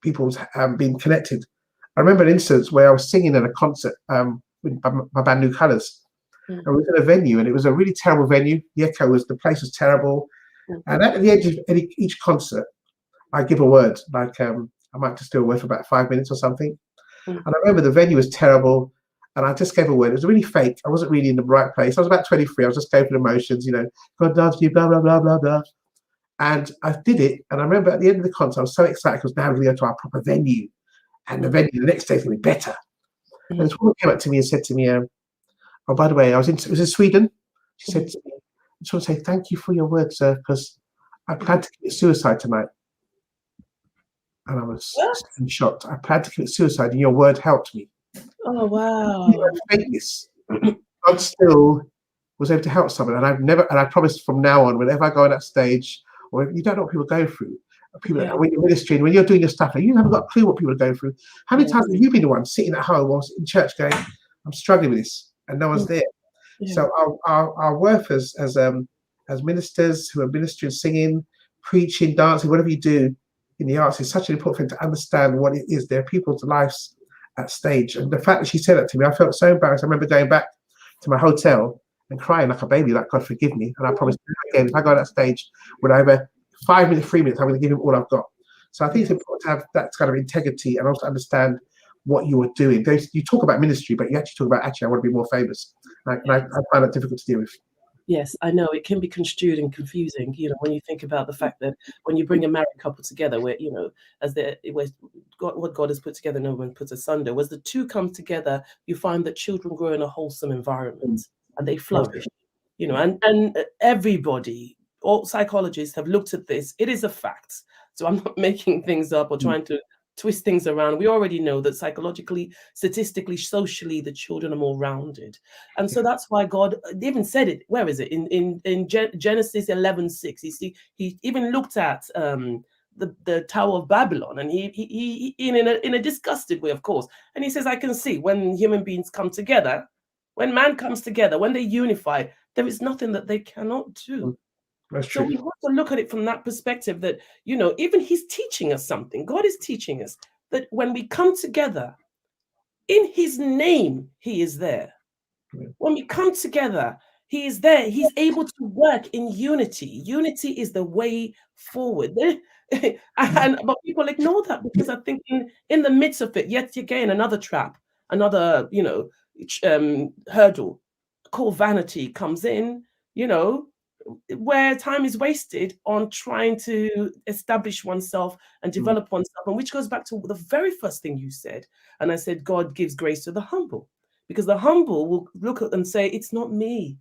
people's being connected. I remember an instance where I was singing at a concert with my band New Colours. And we was in a venue, and it was a really terrible venue. The place was terrible. And at the end of each concert, I give a word, like I might just do a word for about 5 minutes or something. And I remember the venue was terrible, and I just gave a word. It was really fake. I wasn't really in the right place. I was about 23. I was just going through the motions, God loves you, blah, blah, blah, blah, blah. And I did it. And I remember at the end of the concert, I was so excited because now we're going to go to our proper venue. And the venue the next day is going to be better. And this woman came up to me and said to me, oh, by the way, it was in Sweden. She said to me, I just want to say thank you for your words, sir, because I planned to commit suicide tonight. And I was shocked. I planned to commit suicide, and your word helped me. Oh, wow. Fakeness. God still was able to help someone. And I promised from now on, whenever I go on that stage, or you don't know what people go through, when you're ministering, when you're doing your stuff, you haven't got a clue what people are going through. How many times have you been the one sitting at home or in church going, I'm struggling with this, and no one's there? So our worth as ministers who are ministering, singing, preaching, dancing, whatever you do in the arts is such an important thing to understand what it is. There are people's lives at stage. And the fact that she said that to me, I felt so embarrassed. I remember going back to my hotel and crying like a baby, like, God forgive me. And I promised again, if I go on that stage, whatever, 5 minutes, 3 minutes, I'm going to give him all I've got. So I think it's important to have that kind of integrity and also understand what you are doing. You talk about ministry, but you actually talk about, I want to be more famous. I find that difficult to deal with. Yes, I know it can be construed and confusing, when you think about the fact that when you bring a married couple together, where, what God has put together, no one puts asunder. Was the two come together, you find that children grow in a wholesome environment and they flourish, and everybody, all psychologists have looked at this. It is a fact. So I'm not making things up or trying to twist things around. We already know that psychologically, statistically, socially, the children are more rounded. And so that's why God even said it. Where is it? In Genesis 11:6. He even looked at the Tower of Babylon, and he in a disgusted way, of course. And he says, I can see when human beings come together, when man comes together, when they unify, there is nothing that they cannot do. That's so true. we have to look at it from that perspective that, even he's teaching us something. God is teaching us that when we come together in his name, he is there. When we come together, he is there. He's able to work in unity. Unity is the way forward. But people ignore that because I think in the midst of it, yet again, another trap, another, hurdle called vanity comes in, where time is wasted on trying to establish oneself and develop oneself, and which goes back to the very first thing you said. And I said, God gives grace to the humble, because the humble will look at and say, it's not me.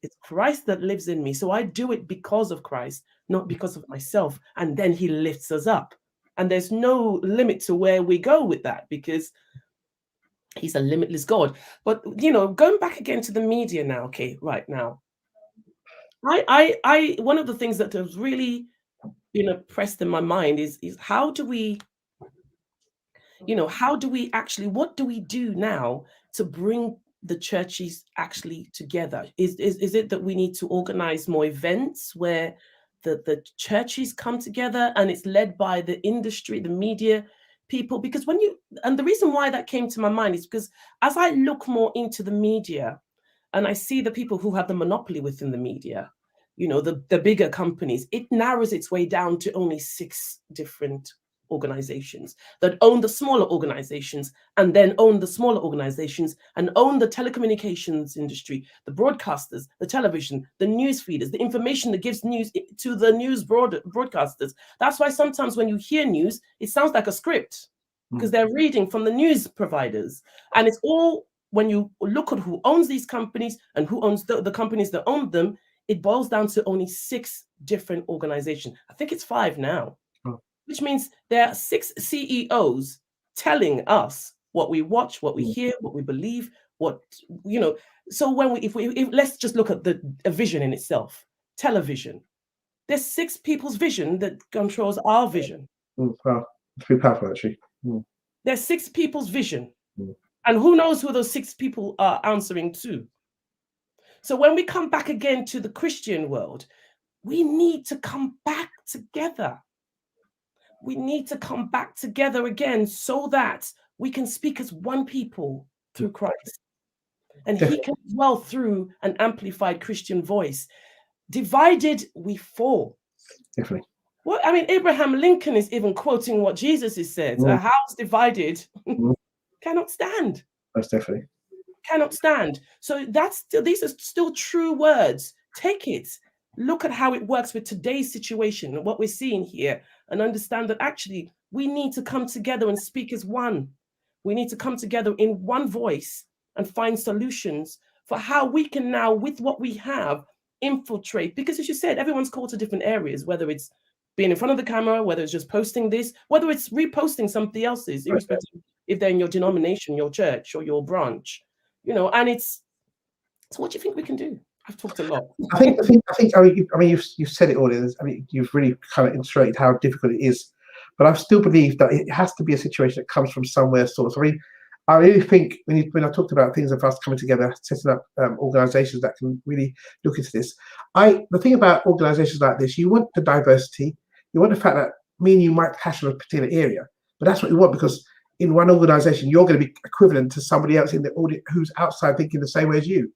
It's Christ that lives in me. So I do it because of Christ, not because of myself. And then he lifts us up. And there's no limit to where we go with that, because he's a limitless God. But, going back again to the media now, okay, right now, I one of the things that has really pressed in my mind is how do we actually, what do we do now to bring the churches actually together? Is it that we need to organize more events where the churches come together and it's led by the industry, the media people? Because and the reason why that came to my mind is because as I look more into the media, and I see the people who have the monopoly within the media, the bigger companies, it narrows its way down to only 6 different organizations that own the smaller organizations, and then own the smaller organizations and own the telecommunications industry, the broadcasters, the television, the news feeders, the information that gives news to the news broadcasters. That's why sometimes when you hear news, it sounds like a script, because they're reading from the news providers. And it's all, when you look at who owns these companies and who owns the companies that own them, it boils down to only 6 different organizations. I think it's 5 now, which means there are 6 CEOs telling us what we watch, what we hear, what we believe, what, So when if let's just look at a vision in itself, television. There's 6 people's vision that controls our vision. Wow, it's pretty powerful, actually. There's 6 people's vision. And who knows who those 6 people are answering to? So when we come back again to the Christian world, we need to come back together. We need to come back together again so that we can speak as one people through Christ. And he can dwell through an amplified Christian voice. Divided, we fall. Definitely. Well, I mean, Abraham Lincoln is even quoting what Jesus has said. A house divided cannot stand. That's definitely. Cannot stand. So these are still true words. Take it. Look at how it works with today's situation and what we're seeing here, and understand that actually we need to come together and speak as one. We need to come together in one voice and find solutions for how we can now, with what we have, infiltrate. Because as you said, everyone's called to different areas, whether it's being in front of the camera, whether it's just posting this, whether it's reposting somebody else's, irrespective if they're in your denomination, your church, or your branch. And it's, so what do you think we can do? I've talked a lot. I think. You've said it all. You've really kind of illustrated how difficult it is. But I still believe that it has to be a situation that comes from somewhere source. I really think when I talked about things of us coming together, setting up organisations that can really look into this. The thing about organisations like this, you want the diversity. You want the fact that me and you might clash on a particular area, but that's what you want, because in one organisation, you're going to be equivalent to somebody else in the audience who's outside thinking the same way as you.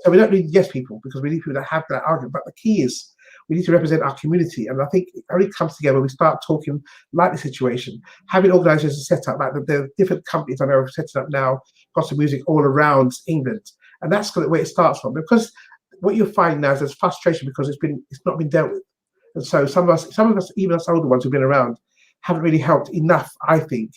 So we don't need yes people, because we need people that have that argument. But the key is we need to represent our community. And I think it only comes together when we start talking like the situation, having organisations set up, like the different companies I know are setting up now, gospel music all around England. And that's where it starts from. Because what you'll find now is there's frustration because it's not been dealt with. And so some of us, even us older ones who've been around, haven't really helped enough, I think,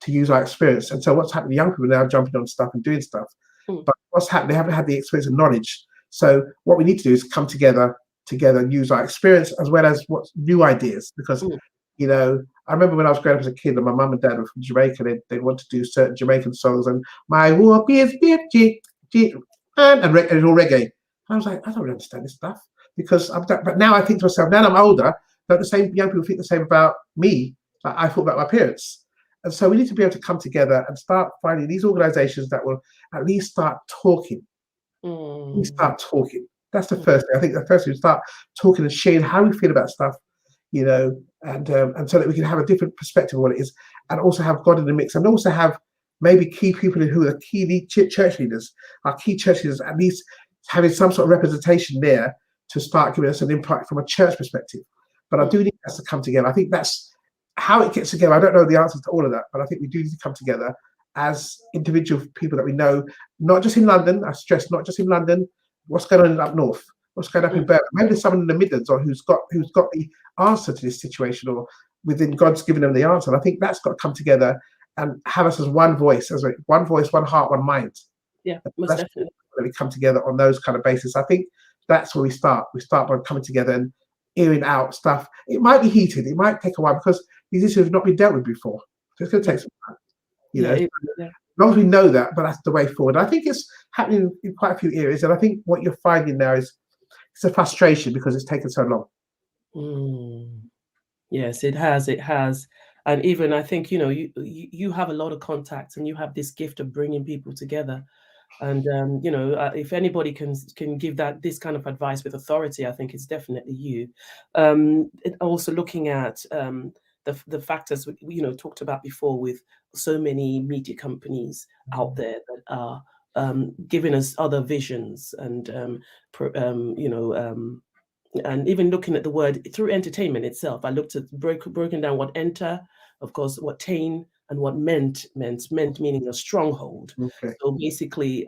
to use our experience. And so what's happening, young people now jumping on stuff and doing stuff. But what's happened, they haven't had the experience and knowledge. So what we need to do is come together and use our experience as well as what's new ideas. Because, I remember when I was growing up as a kid and my mum and dad were from Jamaica, they want to do certain Jamaican songs, and my whoop is and it's all reggae. And I was like, I don't really understand this stuff. But now I think to myself, now that I'm older, that the same young people think the same about me like I thought about my parents. And so we need to be able to come together and start finding these organizations that will at least start talking. We start talking. That's the first thing. I think the first thing is start talking and sharing how we feel about stuff, and so that we can have a different perspective of what it is, and also have God in the mix, and also have maybe key people who are key church leaders, our key church leaders, at least having some sort of representation there to start giving us an impact from a church perspective. But I do need us to come together. I think that's how it gets together. I don't know the answers to all of that, but I think we do need to come together as individual people that we know, not just in London. I stress, not just in London. What's going on up north? What's going on up in Birmingham? Maybe there's someone in the Midlands or who's got the answer to this situation, or within God's given them the answer. And I think that's got to come together and have us as one voice, one heart, one mind. Yeah, most definitely. That we come together on those kind of basis. I think that's where we start. We start by coming together and airing out stuff. It might be heated. It might take a while because these issues have not been dealt with before. So it's going to take some time. As long as we know that, but that's the way forward. I think it's happening in quite a few areas, and I think what you're finding now is it's a frustration because it's taken so long. Yes, it has. And even I think you have a lot of contacts, and you have this gift of bringing people together. And if anybody can give this kind of advice with authority, I think it's definitely you. Also looking at the factors we talked about before, with so many media companies out there that are giving us other visions and And even looking at the word through entertainment itself, I looked at broken down what enter, of course, what tain, and what meant meaning a stronghold. Okay. So basically,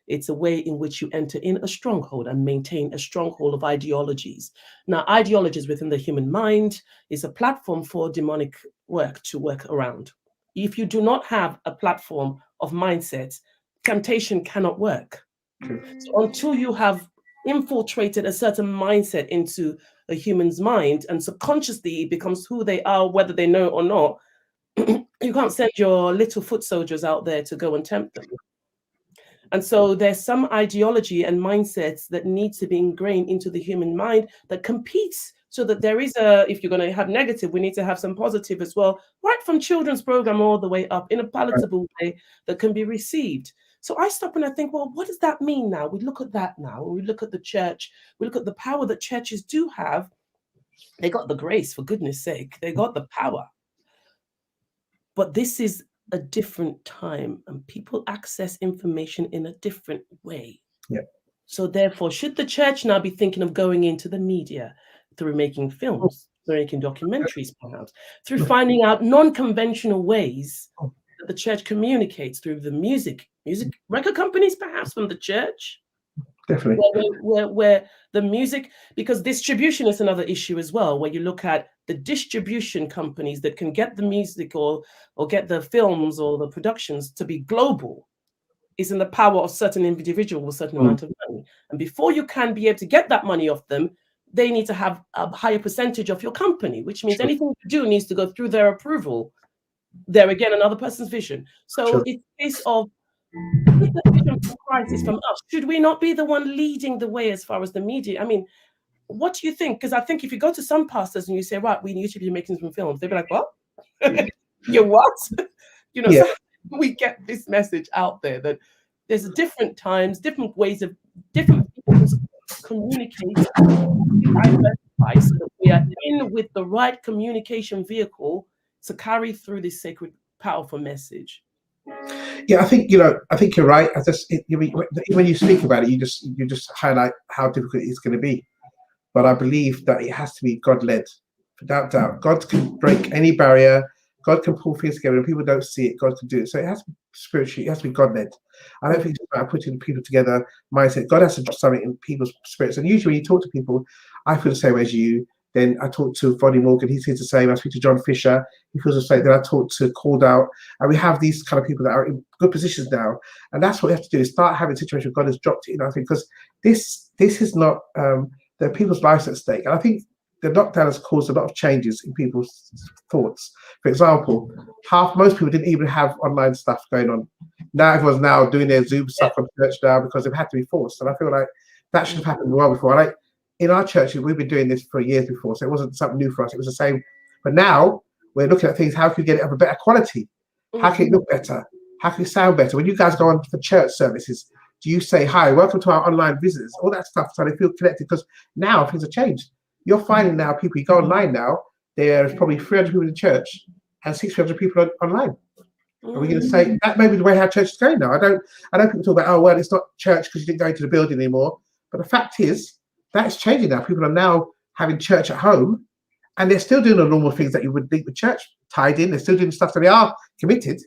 it's a way in which you enter in a stronghold and maintain a stronghold of ideologies. Now, ideologies within the human mind is a platform for demonic work to work around. If you do not have a platform of mindsets, temptation cannot work. Okay. So until you have infiltrated a certain mindset into a human's mind and subconsciously it becomes who they are, whether they know or not, you can't send your little foot soldiers out there to go and tempt them. And so there's some ideology and mindsets that need to be ingrained into the human mind that competes so that there is if you're going to have negative, we need to have some positive as well, right from children's program all the way up in a palatable way that can be received. So I stop and I think, well, what does that mean now? We look at that now. When we look at the church, we look at the power that churches do have. They got the grace, for goodness sake. They got the power. But this is a different time and people access information in a different way. Yeah. So therefore, should the church now be thinking of going into the media through making films, through making documentaries, perhaps, through finding out non-conventional ways that the church communicates through the music record companies, perhaps from the church? Definitely. Where the music, because distribution is another issue as well, where you look at the distribution companies that can get the music or get the films or the productions to be global is in the power of certain individual with a certain amount of money. And before you can be able to get that money off them, they need to have a higher percentage of your company, which means anything you do needs to go through their approval. There again, another person's vision. So it's a case of the vision from Christ is from us. Should we not be the one leading the way as far as the media? I mean, what do you think? Because I think if you go to some pastors and you say, right, we need to be making some films, they'll be like, what? You're what? So we get this message out there that there's different times, different ways of different people communicate, diversify, so that we are in with the right communication vehicle to carry through this sacred, powerful message. Yeah, I think you're right. When you speak about it, you just highlight how difficult it's going to be. But I believe that it has to be God-led, without doubt. God can break any barrier. God can pull things together. When people don't see it, God can do it. So it has to be spiritually. It has to be God-led. I don't think it's about putting people together mindset. God has to drop something in people's spirits. And usually, when you talk to people, I feel the same as you. Then I talk to Vonnie Morgan, he feels the same. I speak to John Fisher, he feels the same. Then I talk to Called Out, and we have these kind of people that are in good positions now. And that's what we have to do, is start having a situation where God has dropped it. I think because this is not, there are people's lives at stake. And I think the lockdown has caused a lot of changes in people's thoughts. For example, most people didn't even have online stuff going on. Now everyone's now doing their Zoom stuff on church now because they've had to be forced. And I feel like that should have happened well before. In our church, we've been doing this for years before, so it wasn't something new for us. It was the same. But now we're looking at things, how can we get it of a better quality? How can it look better? How can it sound better? When you guys go on for church services, do you say, hi, welcome to our online visitors? All that stuff, so they feel connected, because now things have changed. You're finding now people, you go online now, there's probably 300 people in church and 600 people online. Are we going to say that may be the way how church is going now? I don't people talk about, oh, well, it's not church because you didn't go into the building anymore. But the fact is, that's changing now. People are now having church at home, and they're still doing the normal things that you would think with church tied in. They're still doing stuff, so they are committed.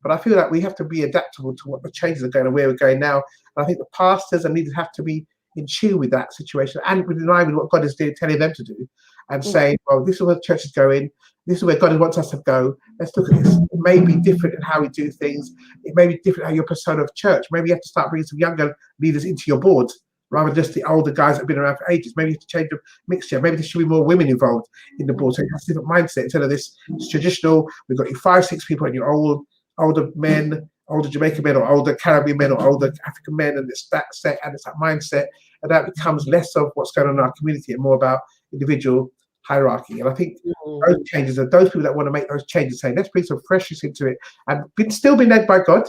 But I feel like we have to be adaptable to what the changes are going and where we're going now. And I think the pastors and leaders have to be in tune with that situation and in line with what God is doing, telling them to do, and saying, well, this is where the church is going. This is where God wants us to go. Let's look at this. It may be different in how we do things. It may be different how your persona of church. Maybe you have to start bringing some younger leaders into your board, rather than just the older guys that have been around for ages. Maybe you have to change the mixture. Maybe there should be more women involved in the board. So it has a different mindset instead of this traditional, we've got you 5, 6 people and you're older men, older Jamaican men or older Caribbean men or older African men, and it's that set and it's that mindset. And that becomes less of what's going on in our community and more about individual hierarchy. And I think those changes are those people that want to make those changes, saying, let's bring some freshness into it and still be led by God,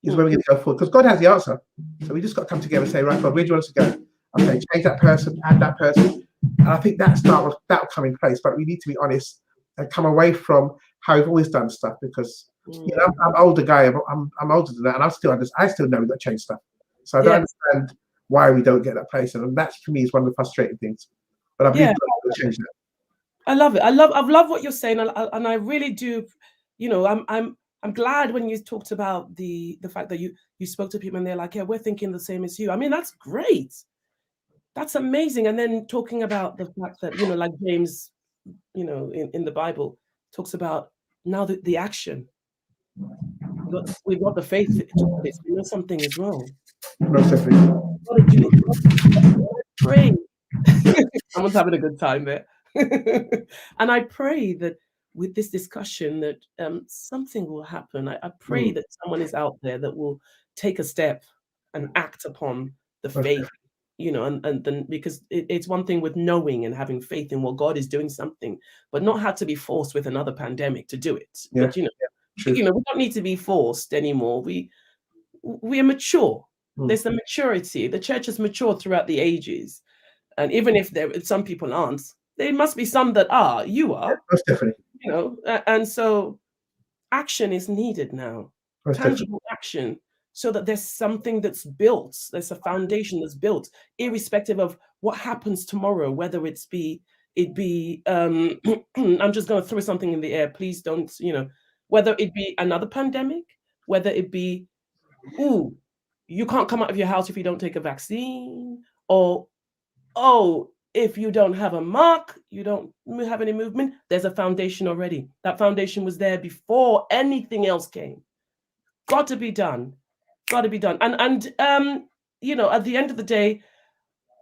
is where we're going to go forward, because God has the answer. So we just got to come together and say, right, God, where do you want us to go? Okay, change that person, add that person. And I think that will come in place. But we need to be honest and come away from how we've always done stuff, because I'm an older guy. I'm older than that, and I still know we've got to change stuff. So I don't understand why we don't get that place, and that for me is one of the frustrating things. But I believe Yeah, God will change that. I love it. I love what you're saying, and I really do. You know, I'm glad when you talked about the fact that you spoke to people and they're like, yeah, we're thinking the same as you. I mean, that's great. That's amazing. And then talking about the fact that, you know, like James, you know, in the Bible talks about now the action. We've got the faith to do this. We know something is wrong. Most definitely. Got to do it. Pray. Someone's having a good time there. And I pray that with this discussion that something will happen. I pray Mm, that someone is out there that will take a step and act upon the most faith, definitely. you know, and then because it's one thing with knowing and having faith in what God is doing something, but not have to be forced with another pandemic to do it. Yeah, But true. we don't need to be forced anymore. We are mature. Mm, There's a maturity. The church has matured throughout the ages. And even if some people aren't, there must be some that are. You are, most definitely. and so action is needed now, Most definitely. tangible action, so that there's something that's built, there's a foundation that's built, irrespective of what happens tomorrow, whether it be I'm just going to throw something in the air. Please don't, whether it be another pandemic, whether it be, ooh, you can't come out of your house if you don't take a vaccine, or oh, if you don't have a mark, you don't have any movement. There's a foundation already. That foundation was there before anything else came. Got to be done. Got to be done. And at the end of the day,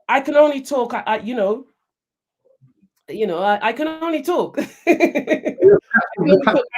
I can only talk. I can only talk. I can only talk. I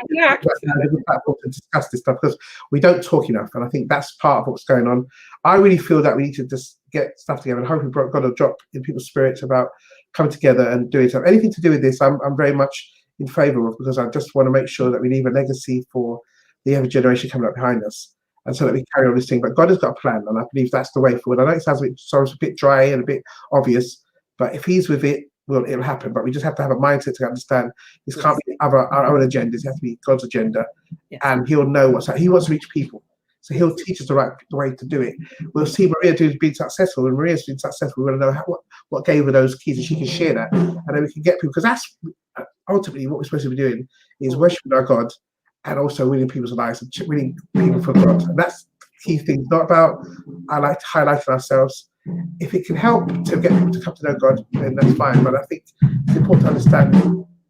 can act. There's a platform to discuss this stuff because we don't talk enough, and I think that's part of what's going on. I really feel that we need to just get stuff together, and hopefully God will drop in people's spirits about coming together and doing something. Anything to do with this, I'm very much in favour of, because I just want to make sure that we leave a legacy for the other generation coming up behind us, and so that we carry on this thing. But God has got a plan, and I believe that's the way forward. I know it sounds a bit dry and a bit obvious, but if He's with it, well, it'll happen. But we just have to have a mindset to understand this can't be our own agendas. It has to be God's agenda, and He'll know what's He wants to reach people. So He'll teach us the way to do it. We'll see Maria being successful. When Maria's been successful, we want to know what gave her those keys, and she can share that, and then we can get people. Because that's ultimately what we're supposed to be doing: is worshiping our God, and also winning people's lives and winning people for God. And that's the key thing. It's not about highlighting ourselves. If it can help to get people to come to know God, then that's fine. But I think it's important to understand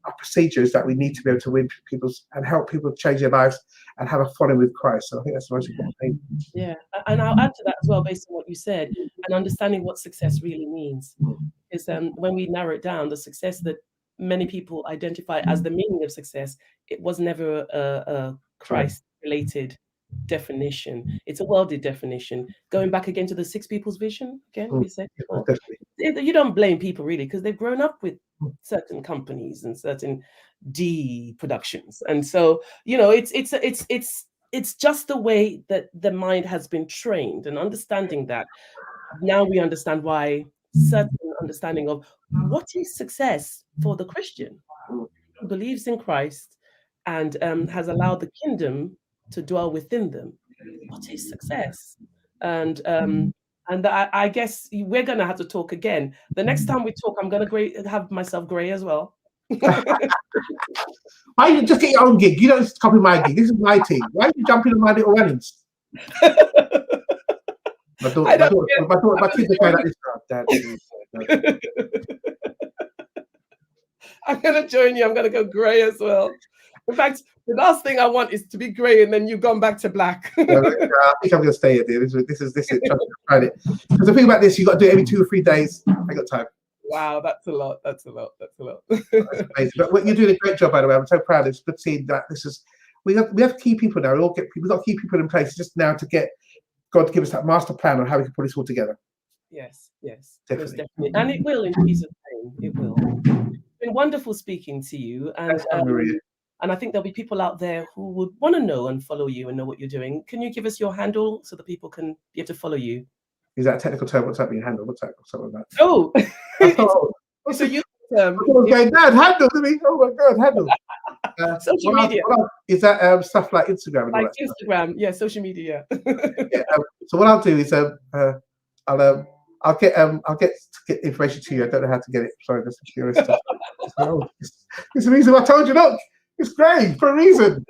our procedures that we need to be able to win people's and help people change their lives and have a following with Christ. So I think that's the most important thing. Yeah, and I'll add to that as well, based on what you said, and understanding what success really means. Is when we narrow it down, the success that many people identify as the meaning of success, it was never a Christ-related definition. It's a worldly definition. Going back again to the six people's vision, again, we said before, you don't blame people really, because they've grown up with certain companies and certain D productions, and so it's just the way that the mind has been trained, and understanding that now we understand why certain understanding of what is success for the Christian who believes in Christ and has allowed the kingdom to dwell within them. What is success? And I guess we're going to have to talk again. The next time we talk, I'm going to have myself grey as well. Why you just get your own gig? You don't copy my gig. This is my team. Why are you jumping on my little runnings? My kids are going like this. Dad. I'm going to join you. I'm going to go grey as well. In fact, the last thing I want is to be grey and then you've gone back to black. I think I'm going to stay here, dear. This is trying it. Because the thing about this, you've got to do it every 2 or 3 days. I got time. Wow, that's a lot. That's amazing. But you're doing a great job, by the way. I'm so proud. It's good seeing that we have key people now. We've got key people in place. It's just now to get God to give us that master plan on how we can put this all together. Yes, definitely. And it will, in Jesus' name. It will. It's been wonderful speaking to you, and I think there'll be people out there who would want to know and follow you and know what you're doing. Can you give us your handle so that people can be able to follow you? Is that a technical term? What's that being handled? What's that? Something like that. Oh, it's a youth term. Okay, Dad, handle to me. Oh my God, handle. Social media. Is that stuff like Instagram? And like all that Instagram, stuff? Yeah, social media. Yeah. So what I'll do is I'll I'll get information to you. I don't know how to get it. Sorry, that's some curious stuff. Oh, it's the reason I told you. Look, it's great for a reason.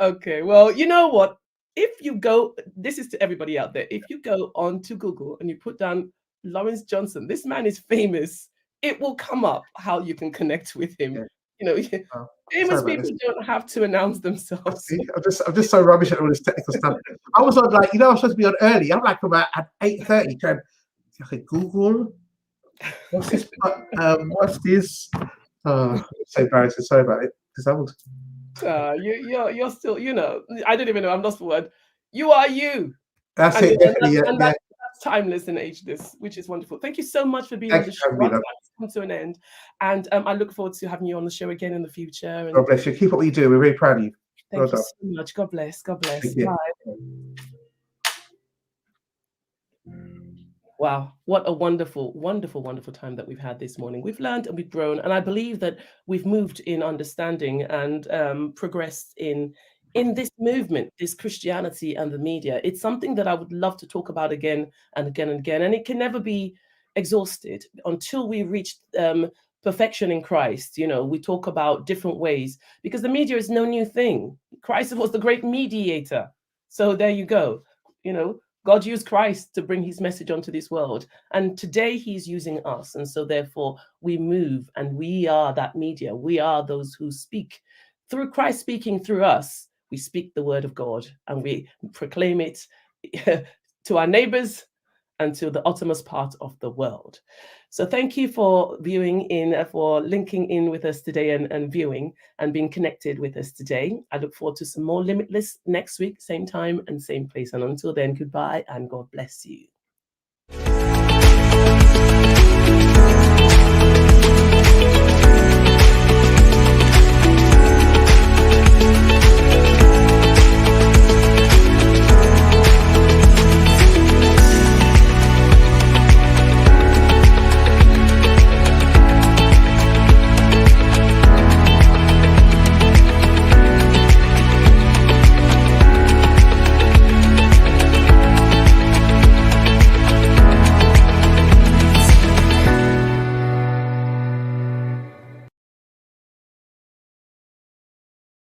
Okay, well, you know what? If you go, this is to everybody out there. If you go onto Google and you put down Lawrence Johnson, this man is famous. It will come up how you can connect with him. Yeah. You know, Oh, famous people don't have to announce themselves. See, I'm just so rubbish at all this technical stuff. I was on like, I'm supposed to be on early. I'm like about at 8:30 going, okay, Google, what's this? What's this? Oh, so embarrassing. Sorry about it. It's old. You're still, I don't even know. I'm lost for word. You are you. That's And, it. Definitely. that's timeless and ageless, which is wonderful. Thank you so much for being on the show. It's come to an end, and I look forward to having you on the show again in the future. And God bless you. Keep up what you do. We're really proud of you. Thank you so much. God bless. God bless. Bye. Wow, what a wonderful, wonderful, wonderful time that we've had this morning. We've learned and we've grown, and I believe that we've moved in understanding and progressed in this movement, this Christianity and the media. It's something that I would love to talk about again and again and again, and it can never be exhausted until we reach perfection in Christ. We talk about different ways because the media is no new thing. Christ was the great mediator. So there you go. God used Christ to bring his message onto this world. And today he's using us. And so therefore we move and we are that media. We are those who speak through Christ speaking through us. We speak the word of God and we proclaim it to our neighbors and to the uttermost part of the world. So thank you for for linking in with us today and viewing and being connected with us today. I look forward to some more Limitless next week, same time and same place. And until then, goodbye and God bless you.